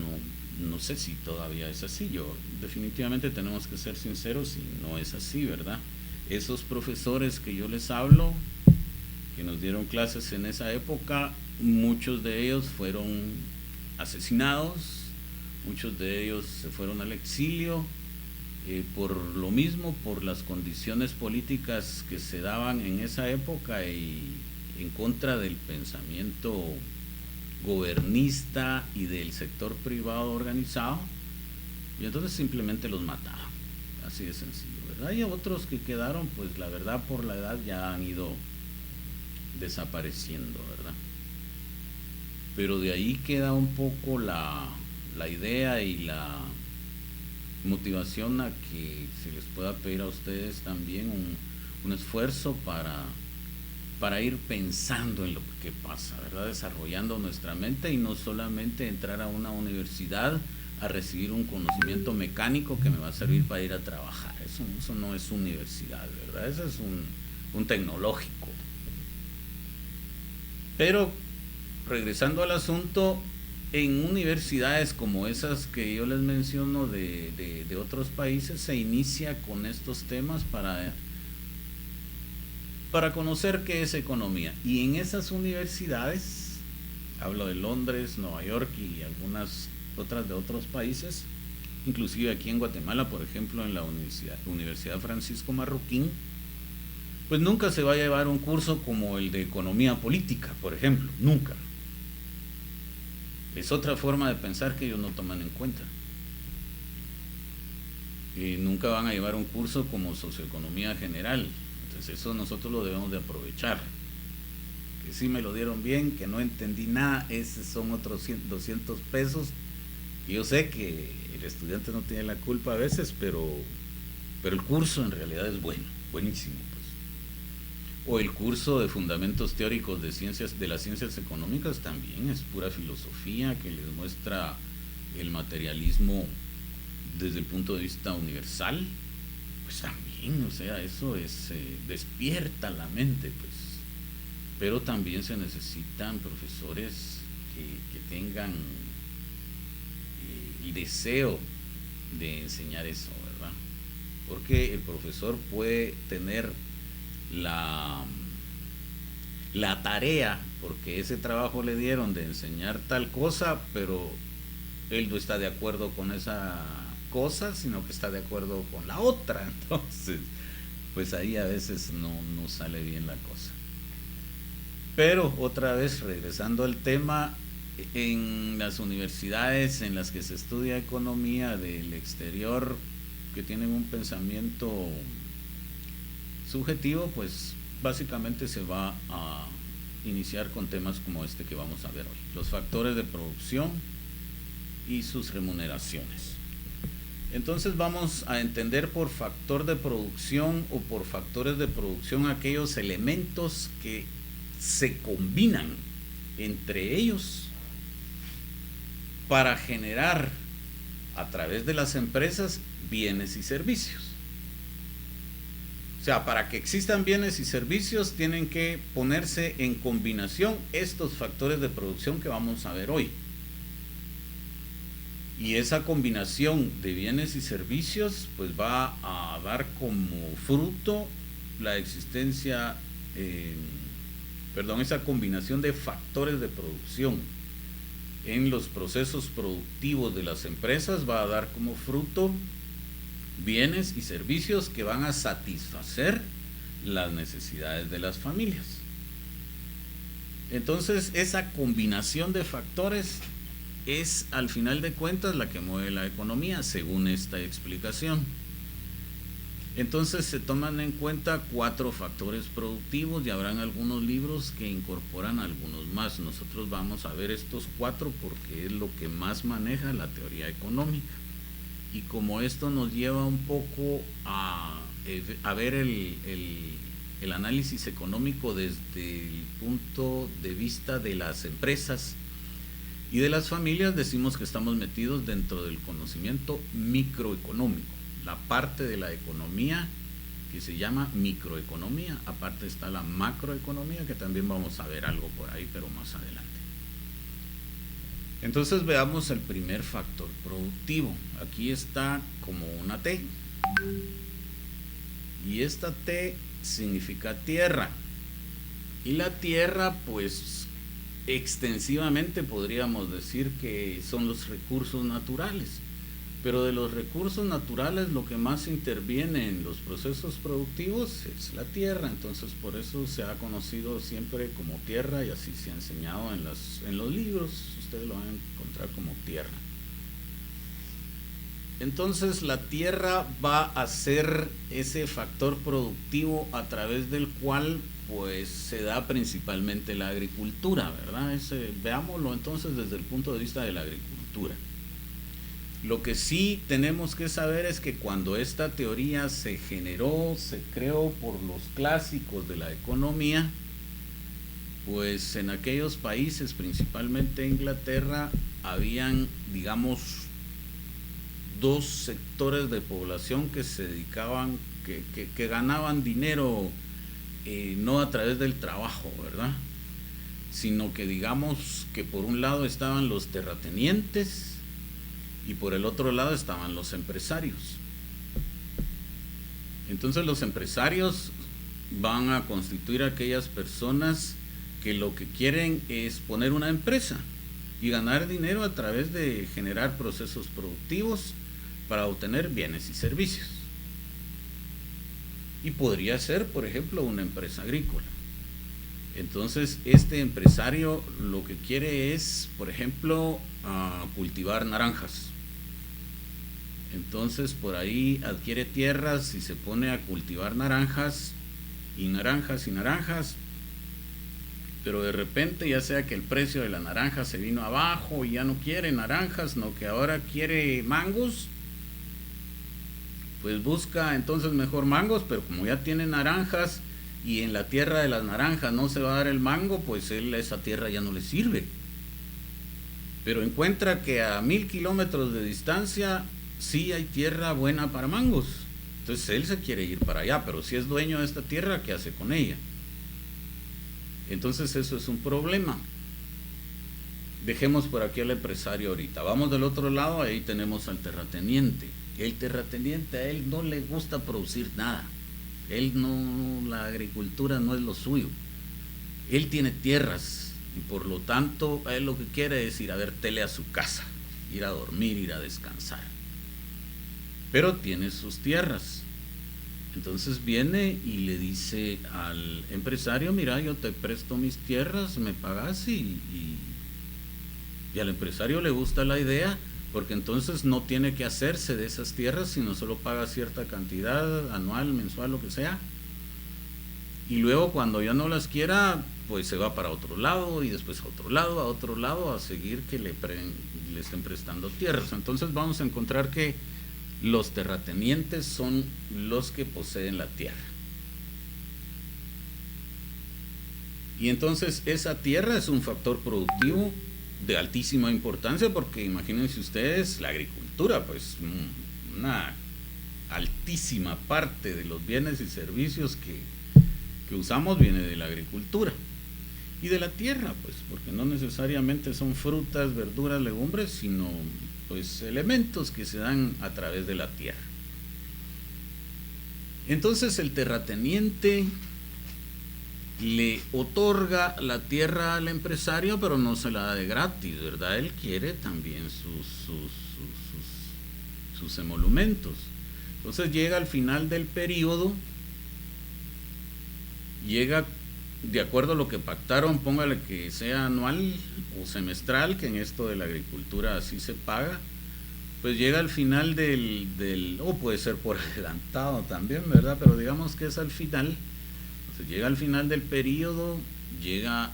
no sé si todavía es así. Definitivamente tenemos que ser sinceros y no es así, ¿verdad? Esos profesores que yo les hablo, que nos dieron clases en esa época, muchos de ellos fueron asesinados, muchos de ellos se fueron al exilio, por lo mismo, por las condiciones políticas que se daban en esa época y en contra del pensamiento gobernista y del sector privado organizado, y entonces simplemente los mataban, así de sencillo, ¿verdad? Y otros que quedaron, pues la verdad por la edad ya han ido desapareciendo, ¿verdad? Pero de ahí queda un poco la idea y la motivación a que se les pueda pedir a ustedes también un esfuerzo para ir pensando en lo que pasa, ¿verdad? Desarrollando nuestra mente y no solamente entrar a una universidad a recibir un conocimiento mecánico que me va a servir para ir a trabajar. Eso no es universidad, ¿verdad? Eso es un tecnológico. Pero regresando al asunto, en universidades como esas que yo les menciono de otros países, se inicia con estos temas para conocer qué es economía. Y en esas universidades, hablo de Londres, Nueva York y algunas otras de otros países, inclusive aquí en Guatemala, por ejemplo, en la Universidad Francisco Marroquín, pues nunca se va a llevar un curso como el de economía política, por ejemplo, nunca. Es otra forma de pensar que ellos no toman en cuenta. Y nunca van a llevar un curso como socioeconomía general. Entonces eso nosotros lo debemos de aprovechar. Que sí me lo dieron bien, que no entendí nada, esos son otros 200 pesos. Y yo sé que el estudiante no tiene la culpa a veces, pero el curso en realidad es bueno, buenísimo. O el curso de fundamentos teóricos de las ciencias económicas también es pura filosofía que les muestra el materialismo desde el punto de vista universal, pues también, o sea, eso despierta la mente, pues. Pero también se necesitan profesores que tengan el deseo de enseñar eso, ¿verdad? Porque el profesor puede tener la tarea, porque ese trabajo le dieron de enseñar tal cosa, pero él no está de acuerdo con esa cosa, sino que está de acuerdo con la otra. Entonces, pues ahí a veces no sale bien la cosa. Pero otra vez, regresando al tema, en las universidades en las que se estudia economía del exterior, que tienen un pensamiento subjetivo, pues básicamente se va a iniciar con temas como este que vamos a ver hoy: los factores de producción y sus remuneraciones. Entonces vamos a entender por factor de producción o por factores de producción aquellos elementos que se combinan entre ellos para generar a través de las empresas bienes y servicios. O sea, para que existan bienes y servicios tienen que ponerse en combinación estos factores de producción que vamos a ver hoy. Y esa combinación de bienes y servicios pues va a dar como fruto la existencia, esa combinación de factores de producción en los procesos productivos de las empresas va a dar como fruto bienes y servicios que van a satisfacer las necesidades de las familias. Entonces, esa combinación de factores es, al final de cuentas, la que mueve la economía, según esta explicación. Entonces, se toman en cuenta 4 factores productivos y habrán algunos libros que incorporan algunos más. Nosotros vamos a ver estos 4 porque es lo que más maneja la teoría económica. Y como esto nos lleva un poco a ver el análisis económico desde el punto de vista de las empresas y de las familias, decimos que estamos metidos dentro del conocimiento microeconómico, la parte de la economía que se llama microeconomía. Aparte está la macroeconomía, que también vamos a ver algo por ahí, pero más adelante. Entonces veamos el primer factor productivo. Aquí está como una T. Y esta T significa tierra. Y la tierra, pues, extensivamente podríamos decir que son los recursos naturales. Pero de los recursos naturales lo que más interviene en los procesos productivos es la tierra. Entonces por eso se ha conocido siempre como tierra y así se ha enseñado en los libros. Ustedes lo van a encontrar como tierra. Entonces la tierra va a ser ese factor productivo a través del cual pues se da principalmente la agricultura, ¿verdad? Veámoslo entonces desde el punto de vista de la agricultura. Lo que sí tenemos que saber es que cuando esta teoría se creó por los clásicos de la economía, pues en aquellos países, principalmente Inglaterra, habían, digamos, 2 sectores de población que se dedicaban, que ganaban dinero no a través del trabajo, ¿verdad? Sino que digamos que por un lado estaban los terratenientes y por el otro lado estaban los empresarios. Entonces los empresarios van a constituir aquellas personas que lo que quieren es poner una empresa y ganar dinero a través de generar procesos productivos para obtener bienes y servicios. Y podría ser, por ejemplo, una empresa agrícola. Entonces este empresario lo que quiere es, por ejemplo, cultivar naranjas. Entonces por ahí adquiere tierras y se pone a cultivar naranjas y naranjas y naranjas, pero de repente ya sea que el precio de la naranja se vino abajo y ya no quiere naranjas, sino que ahora quiere mangos, pues busca entonces mejor mangos, pero como ya tiene naranjas y en la tierra de las naranjas no se va a dar el mango, pues esa tierra ya no le sirve. Pero encuentra que a 1000 kilómetros de distancia sí hay tierra buena para mangos. Entonces él se quiere ir para allá, pero si es dueño de esta tierra, ¿qué hace con ella? Entonces eso es un problema. Dejemos por aquí al empresario ahorita. Vamos del otro lado, ahí tenemos al terrateniente. El terrateniente, a él no le gusta producir nada. La agricultura no es lo suyo. Él tiene tierras y por lo tanto a él lo que quiere es ir a ver tele a su casa, ir a dormir, ir a descansar. Pero tiene sus tierras. Entonces viene y le dice al empresario: mira, yo te presto mis tierras, me pagas y al empresario le gusta la idea, porque entonces no tiene que hacerse de esas tierras, sino solo paga cierta cantidad anual, mensual, lo que sea. Y luego cuando ya no las quiera, pues se va para otro lado y después a otro lado, a seguir que le estén prestando tierras. Entonces vamos a encontrar que los terratenientes son los que poseen la tierra. Y entonces esa tierra es un factor productivo de altísima importancia, porque imagínense ustedes la agricultura, pues una altísima parte de los bienes y servicios que usamos viene de la agricultura y de la tierra, pues porque no necesariamente son frutas, verduras, legumbres, sino pues elementos que se dan a través de la tierra. Entonces el terrateniente le otorga la tierra al empresario, pero no se la da de gratis, ¿verdad? Él quiere también sus emolumentos. Entonces llega al final del periodo, llega de acuerdo a lo que pactaron, póngale que sea anual o semestral, que en esto de la agricultura así se paga, pues llega al final o puede ser por adelantado también, ¿verdad? Pero digamos que es al final. Entonces llega al final del periodo, llega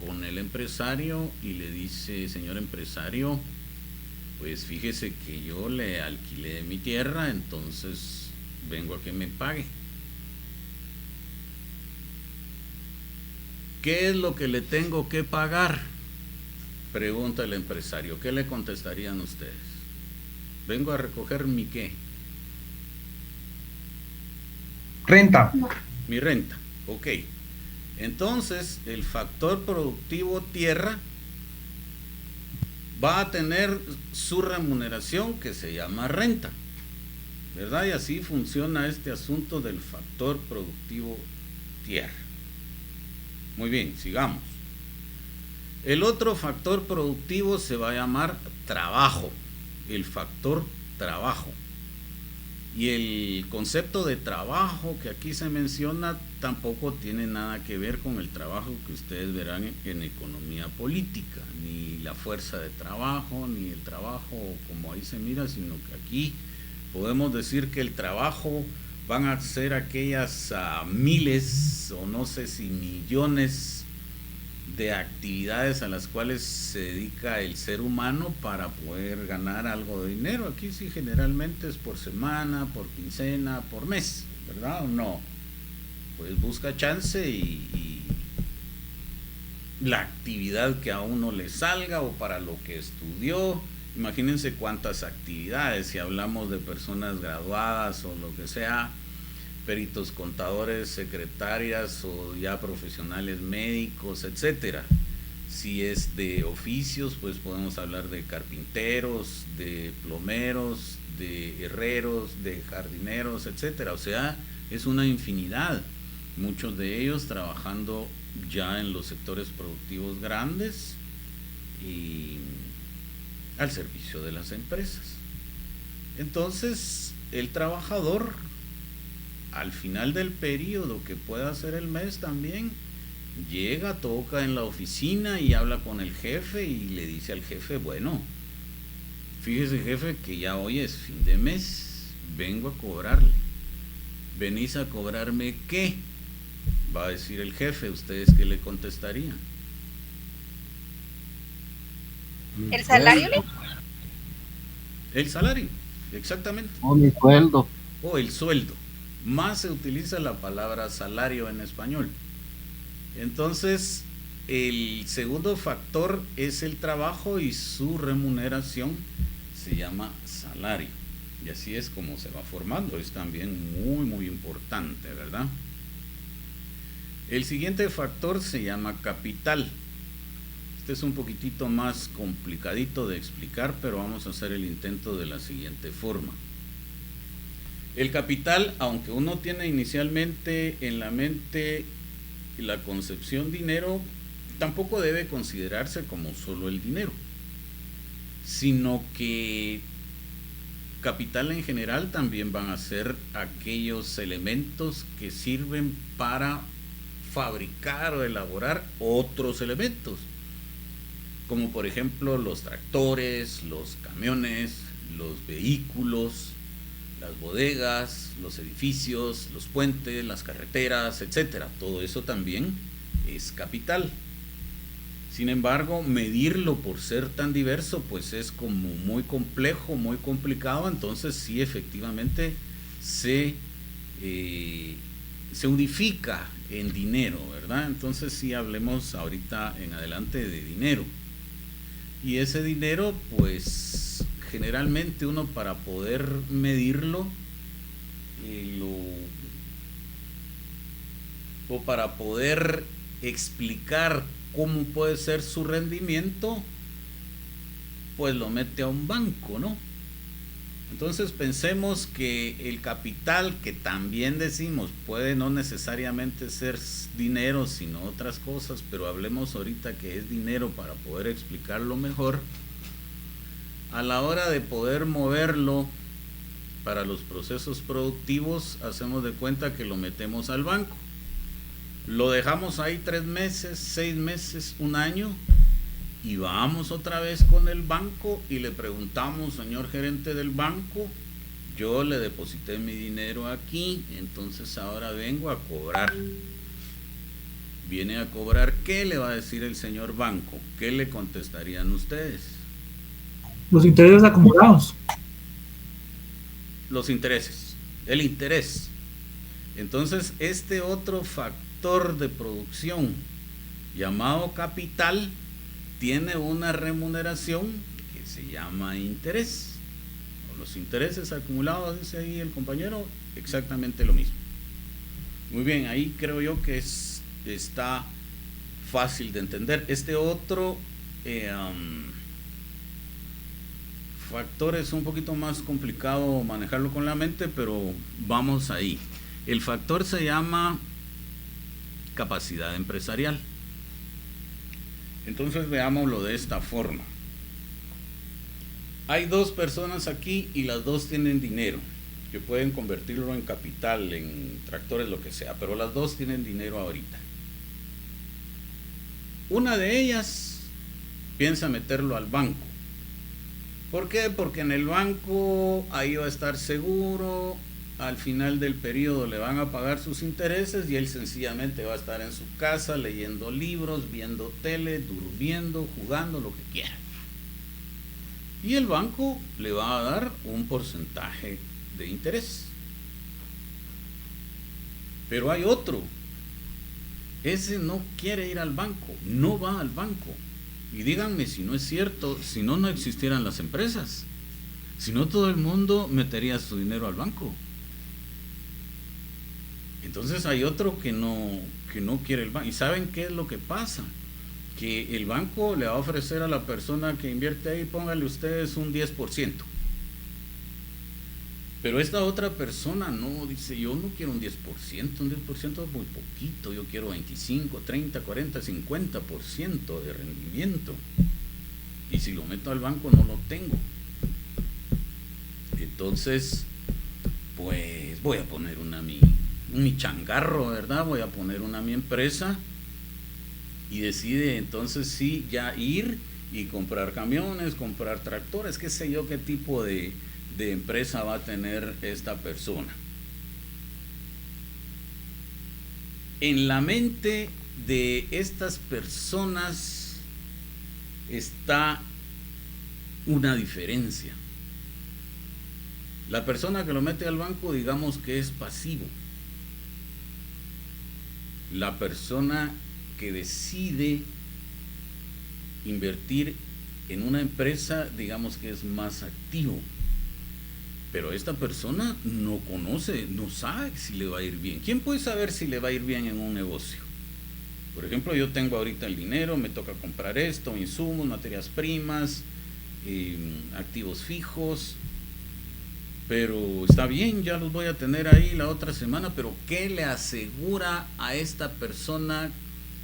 con el empresario y le dice: señor empresario, pues fíjese que yo le alquilé mi tierra, entonces vengo a que me pague. ¿Qué es lo que le tengo que pagar?, pregunta el empresario. ¿Qué le contestarían ustedes? Vengo a recoger mi ¿qué? Renta. Mi renta. Ok. Entonces, el factor productivo tierra va a tener su remuneración, que se llama renta, ¿verdad? Y así funciona este asunto del factor productivo tierra. Muy bien, sigamos. El otro factor productivo se va a llamar trabajo, el factor trabajo. Y el concepto de trabajo que aquí se menciona tampoco tiene nada que ver con el trabajo que ustedes verán en economía política, ni la fuerza de trabajo, ni el trabajo como ahí se mira, sino que aquí podemos decir que el trabajo van a ser aquellas miles o no sé si millones de actividades a las cuales se dedica el ser humano para poder ganar algo de dinero. Aquí sí generalmente es por semana, por quincena, por mes, ¿verdad o no? Pues busca chance y la actividad que a uno le salga o para lo que estudió. Imagínense cuántas actividades, si hablamos de personas graduadas o lo que sea, peritos contadores, secretarias o ya profesionales médicos, etcétera. Si es de oficios, pues podemos hablar de carpinteros, de plomeros, de herreros, de jardineros, etcétera. O sea, es una infinidad, muchos de ellos trabajando ya en los sectores productivos grandes y al servicio de las empresas. Entonces, el trabajador, al final del periodo que pueda ser el mes también, llega, toca en la oficina y habla con el jefe y le dice al jefe: bueno, fíjese jefe que ya hoy es fin de mes, vengo a cobrarle. ¿Venís a cobrarme qué?, va a decir el jefe. ¿Ustedes qué le contestarían? ¿El salario? El salario, exactamente. O mi sueldo. O el sueldo. Más se utiliza la palabra salario en español. Entonces, el segundo factor es el trabajo y su remuneración se llama salario. Y así es como se va formando. Es también muy, muy importante, ¿verdad? El siguiente factor se llama capital. Este es un poquitito más complicadito de explicar, pero vamos a hacer el intento de la siguiente forma. El capital, aunque uno tiene inicialmente en la mente la concepción dinero, tampoco debe considerarse como solo el dinero, sino que capital en general también van a ser aquellos elementos que sirven para fabricar o elaborar otros elementos, como por ejemplo los tractores, los camiones, los vehículos, las bodegas, los edificios, los puentes, las carreteras, etcétera. Todo eso también es capital. Sin embargo, medirlo por ser tan diverso, pues es como muy complejo, muy complicado. Entonces sí, efectivamente se unifica en dinero, ¿verdad? Entonces sí, hablemos ahorita en adelante de dinero. Y ese dinero, pues generalmente uno, para poder medirlo o para poder explicar cómo puede ser su rendimiento, pues lo mete a un banco, ¿no? Entonces pensemos que el capital, que también decimos puede no necesariamente ser dinero sino otras cosas, pero hablemos ahorita que es dinero para poder explicarlo mejor. A la hora de poder moverlo para los procesos productivos, hacemos de cuenta que lo metemos al banco, lo dejamos ahí 3 meses, 6 meses, 1 año, y vamos otra vez con el banco y le preguntamos: señor gerente del banco, yo le deposité mi dinero aquí, entonces ahora vengo a cobrar. Viene a cobrar, ¿qué le va a decir el señor banco? ¿Qué le contestarían ustedes? Los intereses acumulados. Los intereses, el interés. Entonces, este otro factor de producción llamado capital tiene una remuneración que se llama interés. Los intereses acumulados, dice ahí el compañero, exactamente lo mismo. Muy bien, ahí creo yo que está fácil de entender. Este otro factor es un poquito más complicado manejarlo con la mente, pero vamos ahí. El factor se llama capacidad empresarial. Entonces veámoslo de esta forma. Hay 2 personas aquí y las 2 tienen dinero, que pueden convertirlo en capital, en tractores, lo que sea, pero las 2 tienen dinero ahorita. Una de ellas piensa meterlo al banco. ¿Por qué? Porque en el banco ahí va a estar seguro, al final del periodo le van a pagar sus intereses y él sencillamente va a estar en su casa leyendo libros, viendo tele, durmiendo, jugando, lo que quiera. Y el banco le va a dar un porcentaje de interés. Pero hay otro. Ese no quiere ir al banco, no va al banco. Y díganme si no es cierto, si no, no existieran las empresas. Si no, todo el mundo metería su dinero al banco. Entonces hay otro que no quiere el banco. ¿Y saben qué es lo que pasa? Que el banco le va a ofrecer a la persona que invierte ahí, póngale ustedes un 10%. Pero esta otra persona no, dice: yo no quiero un 10%, un 10% es muy poquito, yo quiero 25, 30, 40, 50% de rendimiento. Y si lo meto al banco no lo tengo. Entonces, pues voy a poner mi changarro, ¿verdad? Voy a poner mi empresa, y decide entonces sí ya ir y comprar camiones, comprar tractores, qué sé yo qué tipo de empresa va a tener esta persona. En la mente de estas personas está una diferencia. La persona que lo mete al banco, digamos que es pasivo. La persona que decide invertir en una empresa, digamos que es más activo. Pero esta persona no conoce, no sabe si le va a ir bien. ¿Quién puede saber si le va a ir bien en un negocio? Por ejemplo, yo tengo ahorita el dinero, me toca comprar esto, insumos, materias primas, activos fijos, pero está bien, ya los voy a tener ahí la otra semana, pero ¿qué le asegura a esta persona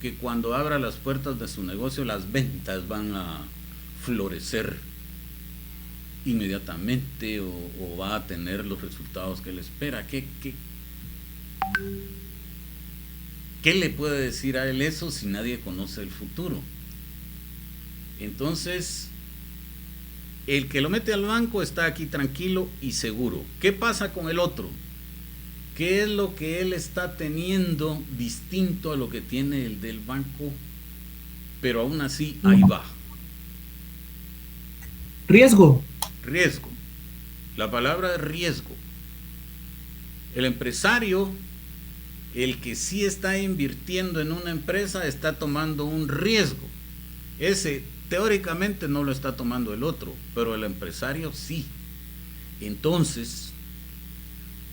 que cuando abra las puertas de su negocio las ventas van a florecer inmediatamente o va a tener los resultados que él espera? ¿Qué le puede decir a él eso si nadie conoce el futuro? Entonces, el que lo mete al banco está aquí tranquilo y seguro. ¿Qué pasa con el otro? ¿Qué es lo que él está teniendo distinto a lo que tiene el del banco? Pero aún así, ahí va. Riesgo. Riesgo. La palabra es riesgo. El empresario, el que sí está invirtiendo en una empresa, está tomando un riesgo. Ese teóricamente no lo está tomando el otro, pero el empresario sí. Entonces,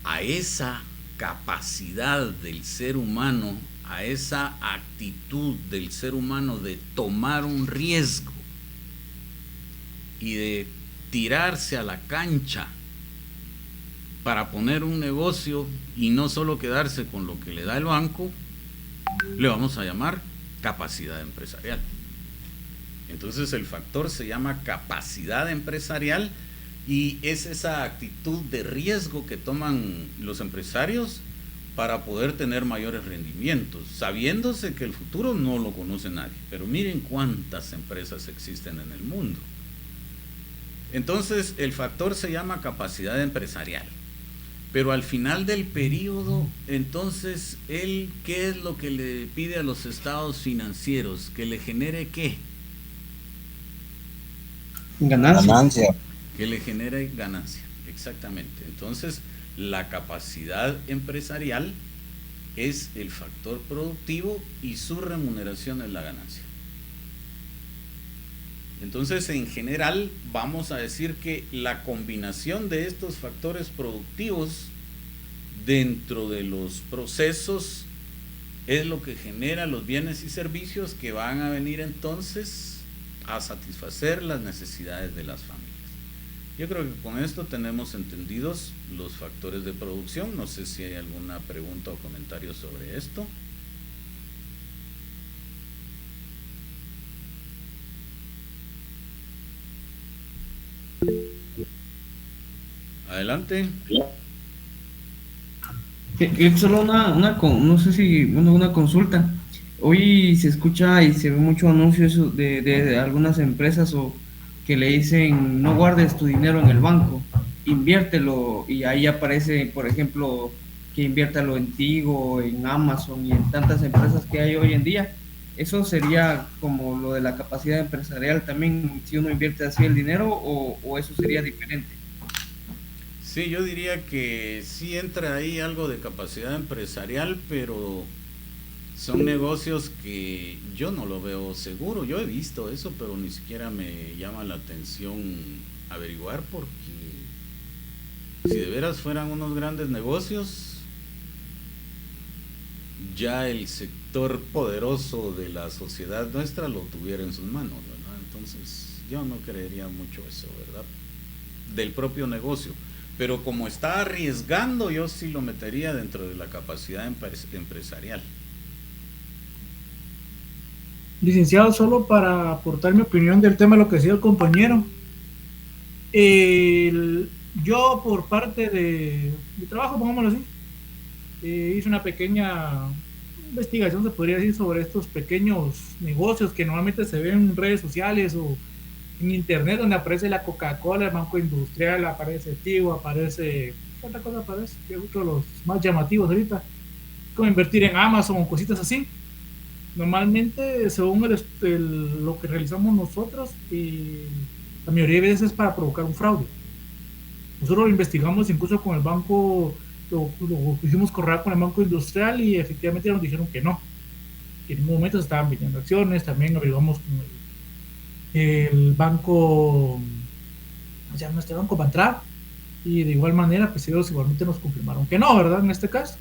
a esa capacidad del ser humano, a esa actitud del ser humano de tomar un riesgo y de tirarse a la cancha para poner un negocio y no solo quedarse con lo que le da el banco, le vamos a llamar capacidad empresarial. Entonces el factor se llama capacidad empresarial y es esa actitud de riesgo que toman los empresarios para poder tener mayores rendimientos, sabiéndose que el futuro no lo conoce nadie. Pero miren cuántas empresas existen en el mundo. Entonces el factor se llama capacidad empresarial. Pero al final del periodo, entonces, él, ¿qué es lo que le pide a los estados financieros? ¿Que le genere qué? Ganancia. Que le genere ganancia, exactamente. Entonces, la capacidad empresarial es el factor productivo y su remuneración es la ganancia. Entonces, en general, vamos a decir que la combinación de estos factores productivos dentro de los procesos es lo que genera los bienes y servicios que van a venir entonces a satisfacer las necesidades de las familias. Yo creo que con esto tenemos entendidos los factores de producción. No sé si hay alguna pregunta o comentario sobre esto. Adelante. Solo no sé si una consulta. Hoy se escucha y se ve mucho anuncio eso de algunas empresas o que le dicen no guardes tu dinero en el banco, inviértelo, y ahí aparece, por ejemplo, que inviértalo en Tigo, en Amazon y en tantas empresas que hay hoy en día. Eso sería como lo de la capacidad empresarial también, si uno invierte así el dinero, o eso sería diferente. Sí, yo diría que sí entra ahí algo de capacidad empresarial, pero son negocios que yo no lo veo seguro. Yo he visto eso, pero ni siquiera me llama la atención averiguar, porque si de veras fueran unos grandes negocios, ya el sector poderoso de la sociedad nuestra lo tuviera en sus manos, ¿verdad? Entonces yo no creería mucho eso, ¿verdad? Del propio negocio. Pero como está arriesgando, yo sí lo metería dentro de la capacidad empresarial. Licenciado, solo para aportar mi opinión del tema de lo que decía el compañero. Yo, por parte de mi trabajo, pongámoslo así, hice una pequeña investigación, se podría decir, sobre estos pequeños negocios que normalmente se ven en redes sociales o en internet, donde aparece la Coca-Cola, el Banco Industrial, aparece Tigo, aparece... ¿Cuánta cosa aparece? Que es uno de los más llamativos ahorita. Como invertir en Amazon o cositas así. Normalmente, según lo que realizamos nosotros, la mayoría de veces es para provocar un fraude. Nosotros lo investigamos incluso con el banco, lo hicimos correr con el Banco Industrial y efectivamente nos dijeron que no. Que en un momento se estaban vendiendo acciones. También averiguamos con el banco, se llama este banco, Bantrap, y de igual manera pues ellos igualmente nos confirmaron que no, ¿verdad? En este caso.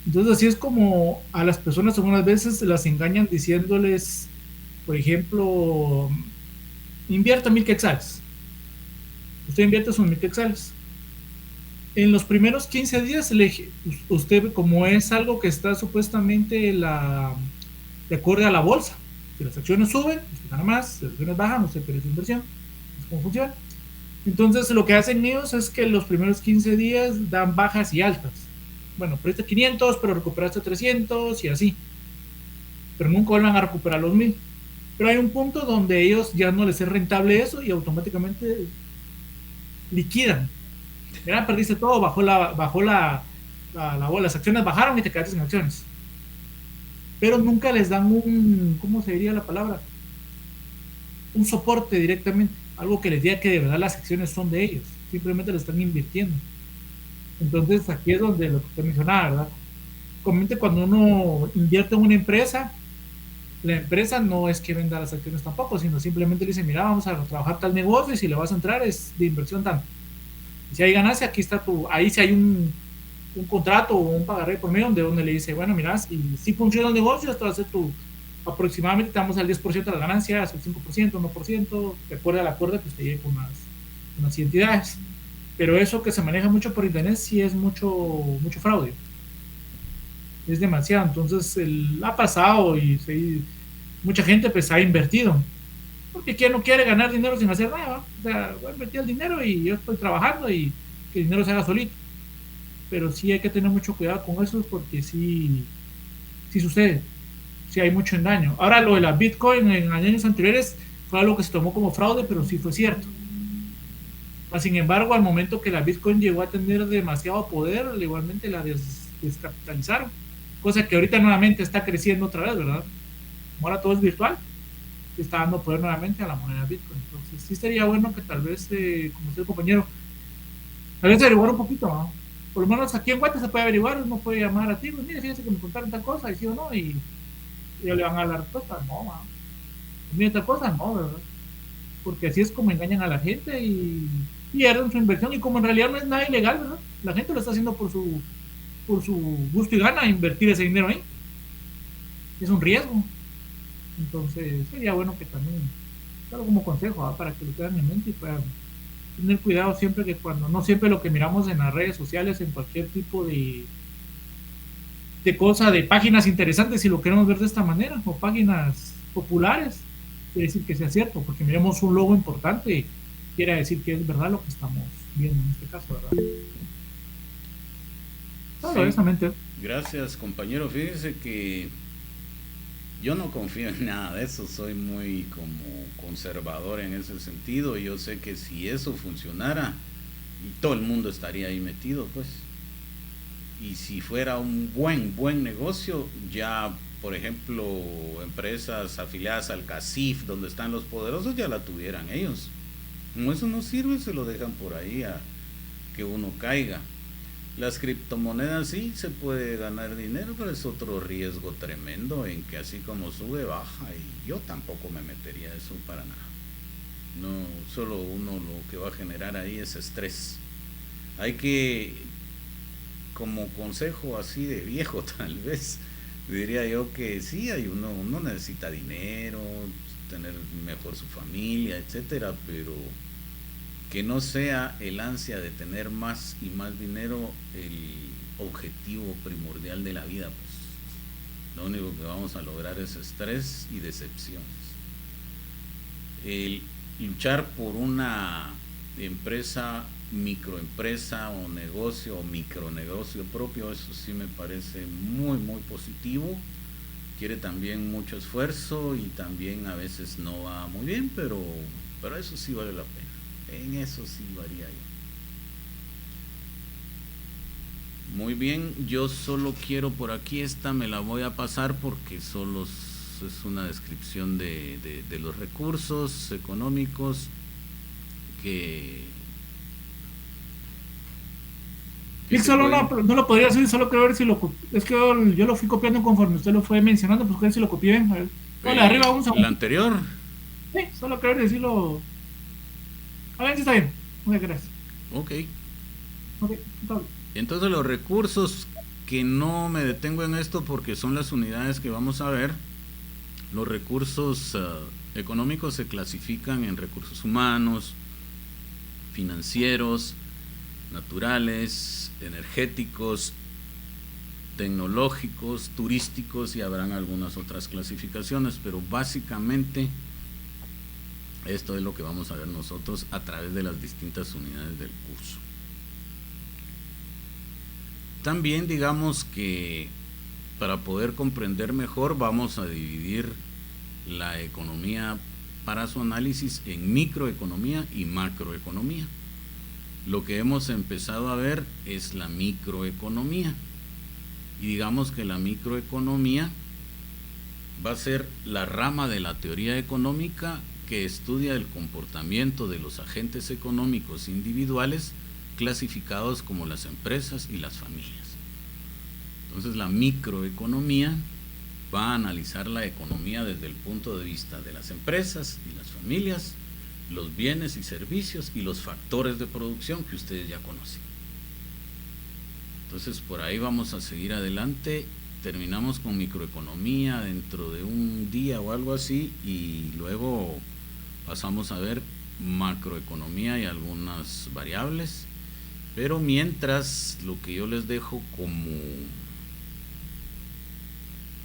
Entonces así es como a las personas algunas veces las engañan diciéndoles, por ejemplo, invierta 1000 quetzales, usted invierte sus 1000 quetzales, en los primeros 15 días usted, como es algo que está supuestamente de acuerdo a la bolsa, si las acciones suben, usted gana más, si las acciones bajan, usted pierde su inversión. Es como funciona. Entonces, lo que hacen ellos es que los primeros 15 días dan bajas y altas. Bueno, presta 500, pero recuperaste 300 y así. Pero nunca vuelvan a recuperar los 1000. Pero hay un punto donde ellos ya no les es rentable eso y automáticamente liquidan. Mira, perdiste todo, bajó la bola, las acciones bajaron y te quedaste sin acciones. Pero nunca les dan ¿cómo se diría la palabra? Un soporte directamente, algo que les diga que de verdad las acciones son de ellos, simplemente le están invirtiendo. Entonces aquí es donde lo que usted mencionaba, ¿verdad? Comúnmente cuando uno invierte en una empresa, la empresa no es que venda las acciones tampoco, sino simplemente le dice, mira, vamos a trabajar tal negocio y si le vas a entrar es de inversión tanto. Y si hay ganancia, aquí está ahí si hay un contrato o un pagaré por medio donde le dice, bueno, mira, si funciona el negocio, esto va a ser aproximadamente te damos al 10% de las ganancias, el 5%, 1%, de acuerdo al acuerdo que usted lleve con las entidades. Pero eso que se maneja mucho por internet sí es mucho fraude. Es demasiado. Entonces ha pasado y mucha gente pues ha invertido. Porque quien no quiere ganar dinero sin hacer nada, ¿va? O sea, voy a invertir el dinero y yo estoy trabajando y que el dinero se haga solito. Pero sí hay que tener mucho cuidado con eso porque sí sucede. Sí hay mucho engaño. Ahora lo de la Bitcoin en años anteriores fue algo que se tomó como fraude, pero sí fue cierto. Sin embargo, al momento que la Bitcoin llegó a tener demasiado poder, igualmente la descapitalizaron. Cosa que ahorita nuevamente está creciendo otra vez, ¿verdad? Como ahora todo es virtual, está dando poder nuevamente a la moneda Bitcoin. Entonces sí sería bueno que tal vez, como usted compañero, tal vez averiguar un poquito, ¿no? Por lo menos aquí en Guate se puede averiguar, uno puede llamar a ti, pues mire, fíjese que me contaron tal cosa, y sí o no, y ellos le van a dar la respuesta, no, ¿no? Mire tal cosa, no, ¿verdad? Porque así es como engañan a la gente y pierden su inversión, y como en realidad no es nada ilegal, ¿verdad? La gente lo está haciendo por su gusto y gana invertir ese dinero ahí. Es un riesgo. Entonces sería bueno que también, claro, como consejo, ¿verdad? Para que lo tengan en mente y puedan tener cuidado siempre que no siempre lo que miramos en las redes sociales, en cualquier tipo de cosa, de páginas interesantes, si lo queremos ver de esta manera, o páginas populares, quiere decir que sea cierto, porque miremos un logo importante, quiere decir que es verdad lo que estamos viendo en este caso, ¿verdad? Sí. Gracias, compañero. Fíjese que yo no confío en nada de eso, soy muy como conservador en ese sentido. Yo sé que si eso funcionara, todo el mundo estaría ahí metido, pues. Y si fuera un buen negocio, ya, por ejemplo, empresas afiliadas al CACIF, donde están los poderosos, ya la tuvieran ellos. Como eso no sirve, se lo dejan por ahí a que uno caiga. Las criptomonedas sí se puede ganar dinero, pero es otro riesgo tremendo en que así como sube, baja, y yo tampoco me metería eso para nada. No, solo uno lo que va a generar ahí es estrés. Hay que, como consejo así de viejo tal vez, diría yo que sí, uno necesita dinero, tener mejor su familia, etcétera, pero que no sea el ansia de tener más y más dinero el objetivo primordial de la vida, pues. Lo único que vamos a lograr es estrés y decepciones. El luchar por una empresa, microempresa o negocio o micronegocio propio, eso sí me parece muy positivo. Quiere también mucho esfuerzo y también a veces no va muy bien, pero eso sí vale la pena. En eso sí varía yo. Muy bien, yo solo quiero por aquí, esta me la voy a pasar porque solo es una descripción de los recursos económicos que solo no lo podría hacer, solo quiero ver si es que yo lo fui copiando conforme usted lo fue mencionando, pues ver si lo copié. A ver. Hola, arriba vamos a... ¿La anterior? Sí, solo quiero decirlo. A ver si está bien. Muchas gracias. Ok. Está bien. Entonces los recursos, que no me detengo en esto porque son las unidades que vamos a ver. Los recursos económicos se clasifican en recursos humanos, financieros, naturales, energéticos, tecnológicos, turísticos, y habrán algunas otras clasificaciones, pero básicamente esto es lo que vamos a ver nosotros a través de las distintas unidades del curso. También digamos que para poder comprender mejor vamos a dividir la economía para su análisis en microeconomía y macroeconomía. Lo que hemos empezado a ver es la microeconomía, y digamos que la microeconomía va a ser la rama de la teoría económica que estudia el comportamiento de los agentes económicos individuales clasificados como las empresas y las familias. Entonces la microeconomía va a analizar la economía desde el punto de vista de las empresas y las familias, los bienes y servicios y los factores de producción que ustedes ya conocen. Entonces por ahí vamos a seguir adelante. Terminamos con microeconomía dentro de un día o algo así, y luego pasamos a ver macroeconomía y algunas variables, Pero mientras, lo que yo les dejo como,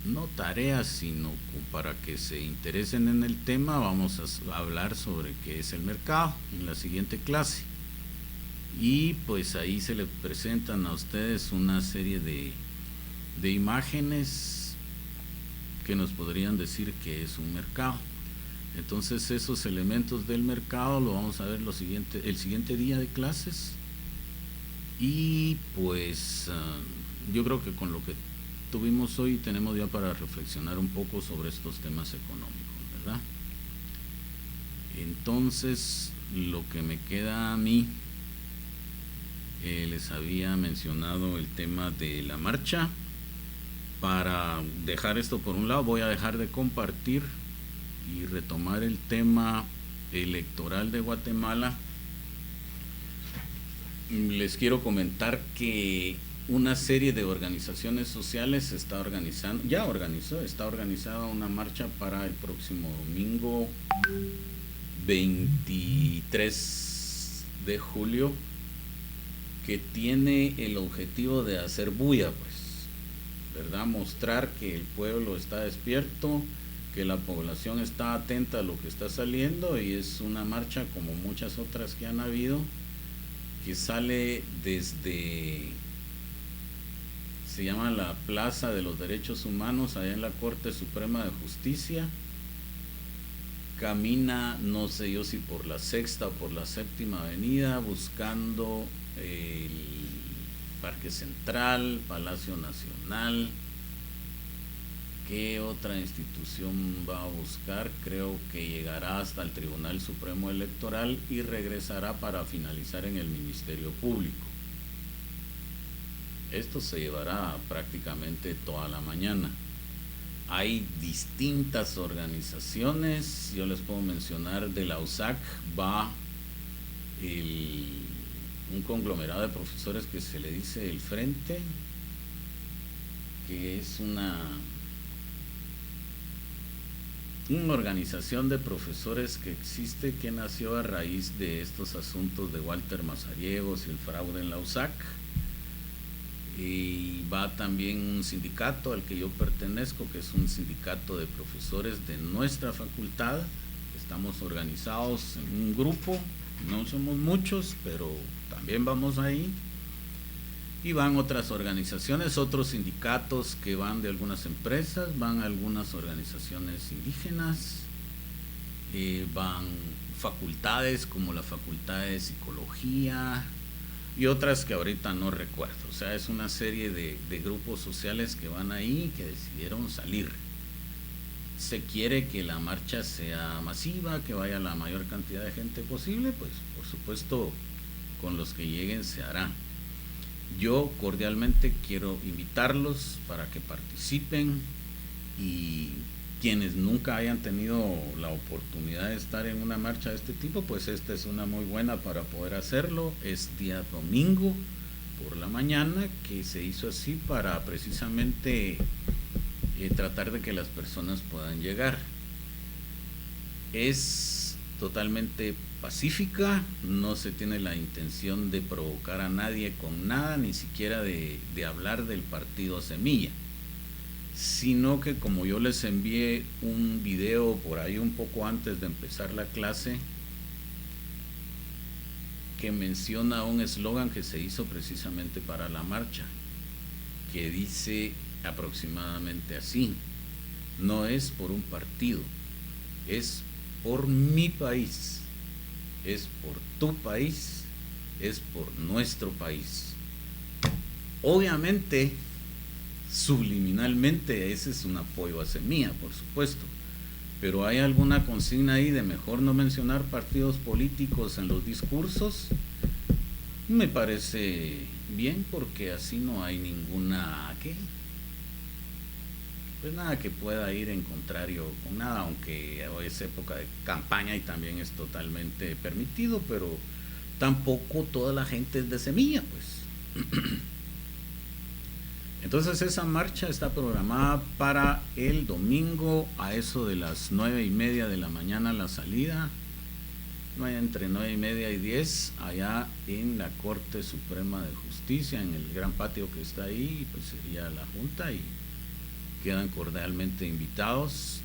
no tareas, sino para que se interesen en el tema, vamos a hablar sobre qué es el mercado en la siguiente clase. Y pues ahí se les presentan a ustedes una serie de imágenes que nos podrían decir que es un mercado. Entonces esos elementos del mercado lo vamos a ver el siguiente día de clases. Y pues yo creo que con lo que tuvimos hoy tenemos ya para reflexionar un poco sobre estos temas económicos, ¿verdad? Entonces lo que me queda a mí, les había mencionado el tema de la marcha. Para dejar esto por un lado, voy a dejar de compartir y retomar el tema electoral de Guatemala. Les quiero comentar que una serie de organizaciones sociales está organizada una marcha para el próximo domingo 23 de julio, que tiene el objetivo de hacer bulla, pues, ¿verdad? Mostrar que el pueblo está despierto, que la población está atenta a lo que está saliendo, y es una marcha como muchas otras que han habido, que sale desde, se llama la Plaza de los Derechos Humanos, allá en la Corte Suprema de Justicia, camina, no sé yo si por la Sexta o por la Séptima Avenida, buscando el Parque Central, Palacio Nacional. ¿Qué otra institución va a buscar? Creo que llegará hasta el Tribunal Supremo Electoral y regresará para finalizar en el Ministerio Público. Esto se llevará prácticamente toda la mañana. Hay distintas organizaciones, yo les puedo mencionar, de la USAC va un conglomerado de profesores que se le dice el Frente, que es una organización de profesores que existe, que nació a raíz de estos asuntos de Walter Mazariegos y el fraude en la USAC. Y va también un sindicato al que yo pertenezco, que es un sindicato de profesores de nuestra facultad. Estamos organizados en un grupo, no somos muchos, pero también vamos ahí. Y van otras organizaciones, otros sindicatos que van de algunas empresas, van algunas organizaciones indígenas, van facultades como la Facultad de Psicología y otras que ahorita no recuerdo. O sea, es una serie de grupos sociales que van ahí, que decidieron salir. Se quiere que la marcha sea masiva, que vaya la mayor cantidad de gente posible, pues por supuesto con los que lleguen se hará. Yo cordialmente quiero invitarlos para que participen, y quienes nunca hayan tenido la oportunidad de estar en una marcha de este tipo, pues esta es una muy buena para poder hacerlo. Es día domingo por la mañana, que se hizo así para precisamente tratar de que las personas puedan llegar. Es totalmente pacífica, no se tiene la intención de provocar a nadie con nada, ni siquiera de hablar del partido Semilla, sino que, como yo les envié un video por ahí un poco antes de empezar la clase, que menciona un eslogan que se hizo precisamente para la marcha, que dice aproximadamente así: no es por un partido, es por mi país, es por tu país, es por nuestro país. Obviamente, subliminalmente, ese es un apoyo a Semilla, por supuesto, pero hay alguna consigna ahí de mejor no mencionar partidos políticos en los discursos. Me parece bien, porque así no hay ninguna pues nada que pueda ir en contrario con nada, aunque es época de campaña y también es totalmente permitido, pero tampoco toda la gente es de Semilla, pues. Entonces esa marcha está programada para el domingo a eso de las 9:30 de la mañana la salida, entre 9:30 y 10, allá en la Corte Suprema de Justicia, en el gran patio que está ahí, pues sería la junta y quedan cordialmente invitados.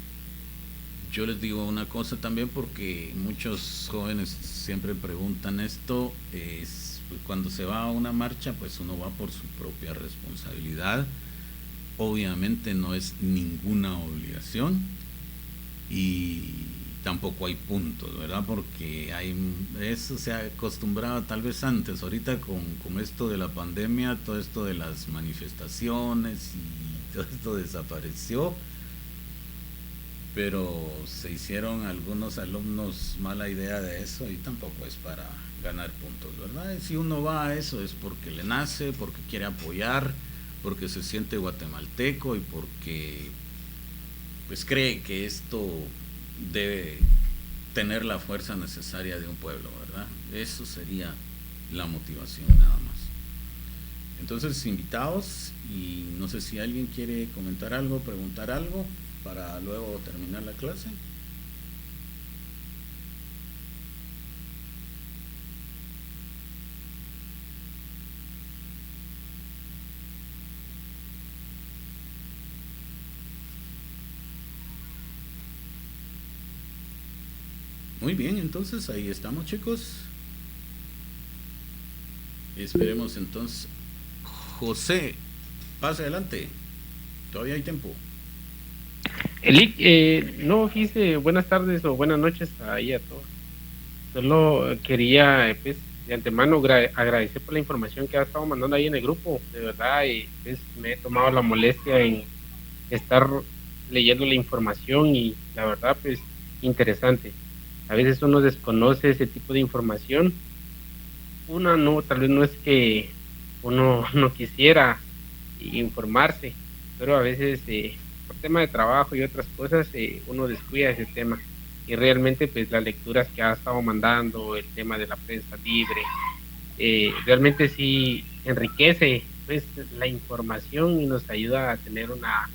Yo les digo una cosa también, porque muchos jóvenes siempre preguntan esto, es pues, cuando se va a una marcha, pues uno va por su propia responsabilidad, obviamente no es ninguna obligación y tampoco hay puntos, ¿verdad? Porque eso se ha acostumbrado tal vez antes, ahorita con esto de la pandemia, todo esto de las manifestaciones y todo esto desapareció, pero se hicieron algunos alumnos mala idea de eso y tampoco es para ganar puntos, ¿verdad? Si uno va a eso es porque le nace, porque quiere apoyar, porque se siente guatemalteco y porque pues cree que esto debe tener la fuerza necesaria de un pueblo, ¿verdad? Eso sería la motivación nada más. Entonces, invitados, y no sé si alguien quiere comentar algo, preguntar algo para luego terminar la clase. Muy bien, entonces ahí estamos, chicos. Esperemos entonces. José, pase adelante. Todavía hay tiempo. Elic, no, fíjese, buenas tardes o buenas noches ahí a todos. Solo quería, pues, de antemano agradecer por la información que ha estado mandando ahí en el grupo. De verdad, pues, me he tomado la molestia en estar leyendo la información y la verdad, pues, interesante. A veces uno desconoce ese tipo de información. Una no, tal vez no es que uno no quisiera informarse, pero a veces por tema de trabajo y otras cosas uno descuida ese tema. Y realmente pues las lecturas que ha estado mandando, el tema de la prensa libre, realmente sí enriquece pues la información y nos ayuda a tener una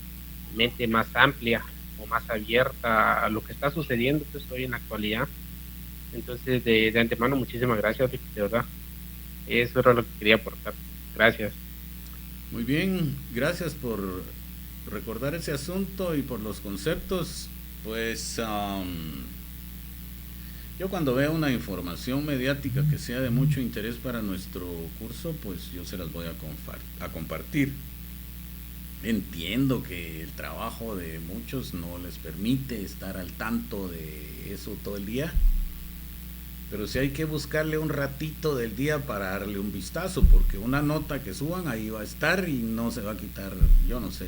mente más amplia o más abierta a lo que está sucediendo pues hoy en la actualidad. Entonces de antemano muchísimas gracias, de verdad. Eso era lo que quería aportar. Gracias. Muy bien, gracias por recordar ese asunto y por los conceptos. Pues yo cuando veo una información mediática que sea de mucho interés para nuestro curso, pues yo se las voy a compartir. Entiendo que el trabajo de muchos no les permite estar al tanto de eso todo el día, pero sí hay que buscarle un ratito del día para darle un vistazo, porque una nota que suban ahí va a estar y no se va a quitar, yo no sé,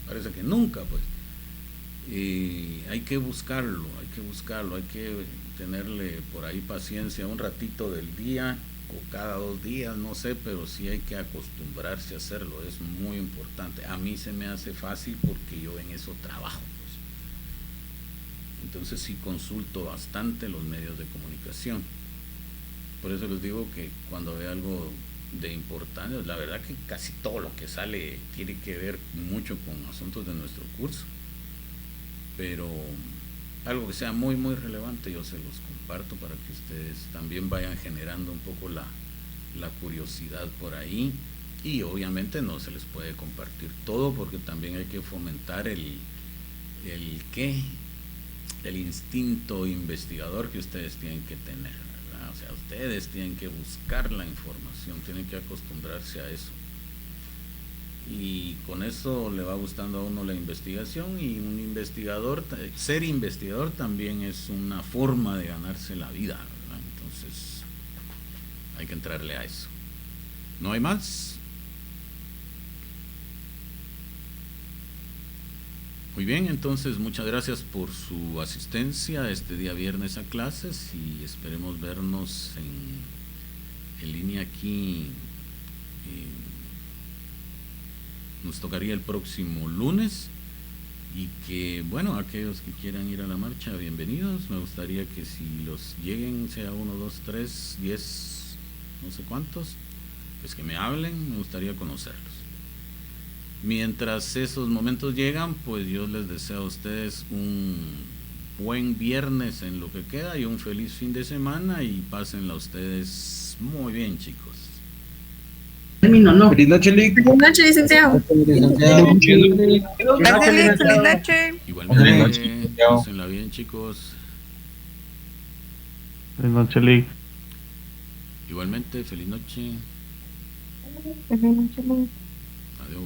parece que nunca, pues. Y hay que buscarlo, hay que tenerle por ahí paciencia un ratito del día o cada 2 días, no sé, pero sí hay que acostumbrarse a hacerlo, es muy importante. A mí se me hace fácil porque yo en eso trabajo, pues. Entonces sí consulto bastante los medios de comunicación. Por eso les digo que cuando veo algo de importancia, la verdad que casi todo lo que sale tiene que ver mucho con asuntos de nuestro curso, pero algo que sea muy muy relevante yo se los comparto para que ustedes también vayan generando un poco la curiosidad por ahí. Y obviamente no se les puede compartir todo porque también hay que fomentar el instinto investigador que ustedes tienen que tener, ¿verdad? O sea, ustedes tienen que buscar la información, tienen que acostumbrarse a eso. Y con eso le va gustando a uno la investigación, y un investigador, ser investigador también es una forma de ganarse la vida, ¿verdad? Entonces hay que entrarle a eso. ¿No hay más? Muy bien, entonces muchas gracias por su asistencia este día viernes a clases y esperemos vernos en línea aquí. Nos tocaría el próximo lunes, y que bueno, aquellos que quieran ir a la marcha, bienvenidos. Me gustaría que si los lleguen, sea 1, 2, 3, 10, no sé cuántos, pues que me hablen, me gustaría conocerlos. Mientras esos momentos llegan, pues yo les deseo a ustedes buen viernes en lo que queda y un feliz fin de semana y pásenla ustedes muy bien, chicos. Termino, ¿no? Feliz noche, Lick. Buenas noches, licenciado. Gracias, Lick. Feliz noche. Igualmente, pásenla bien, chicos. Feliz noche, Lick. Igualmente, feliz noche. Adiós.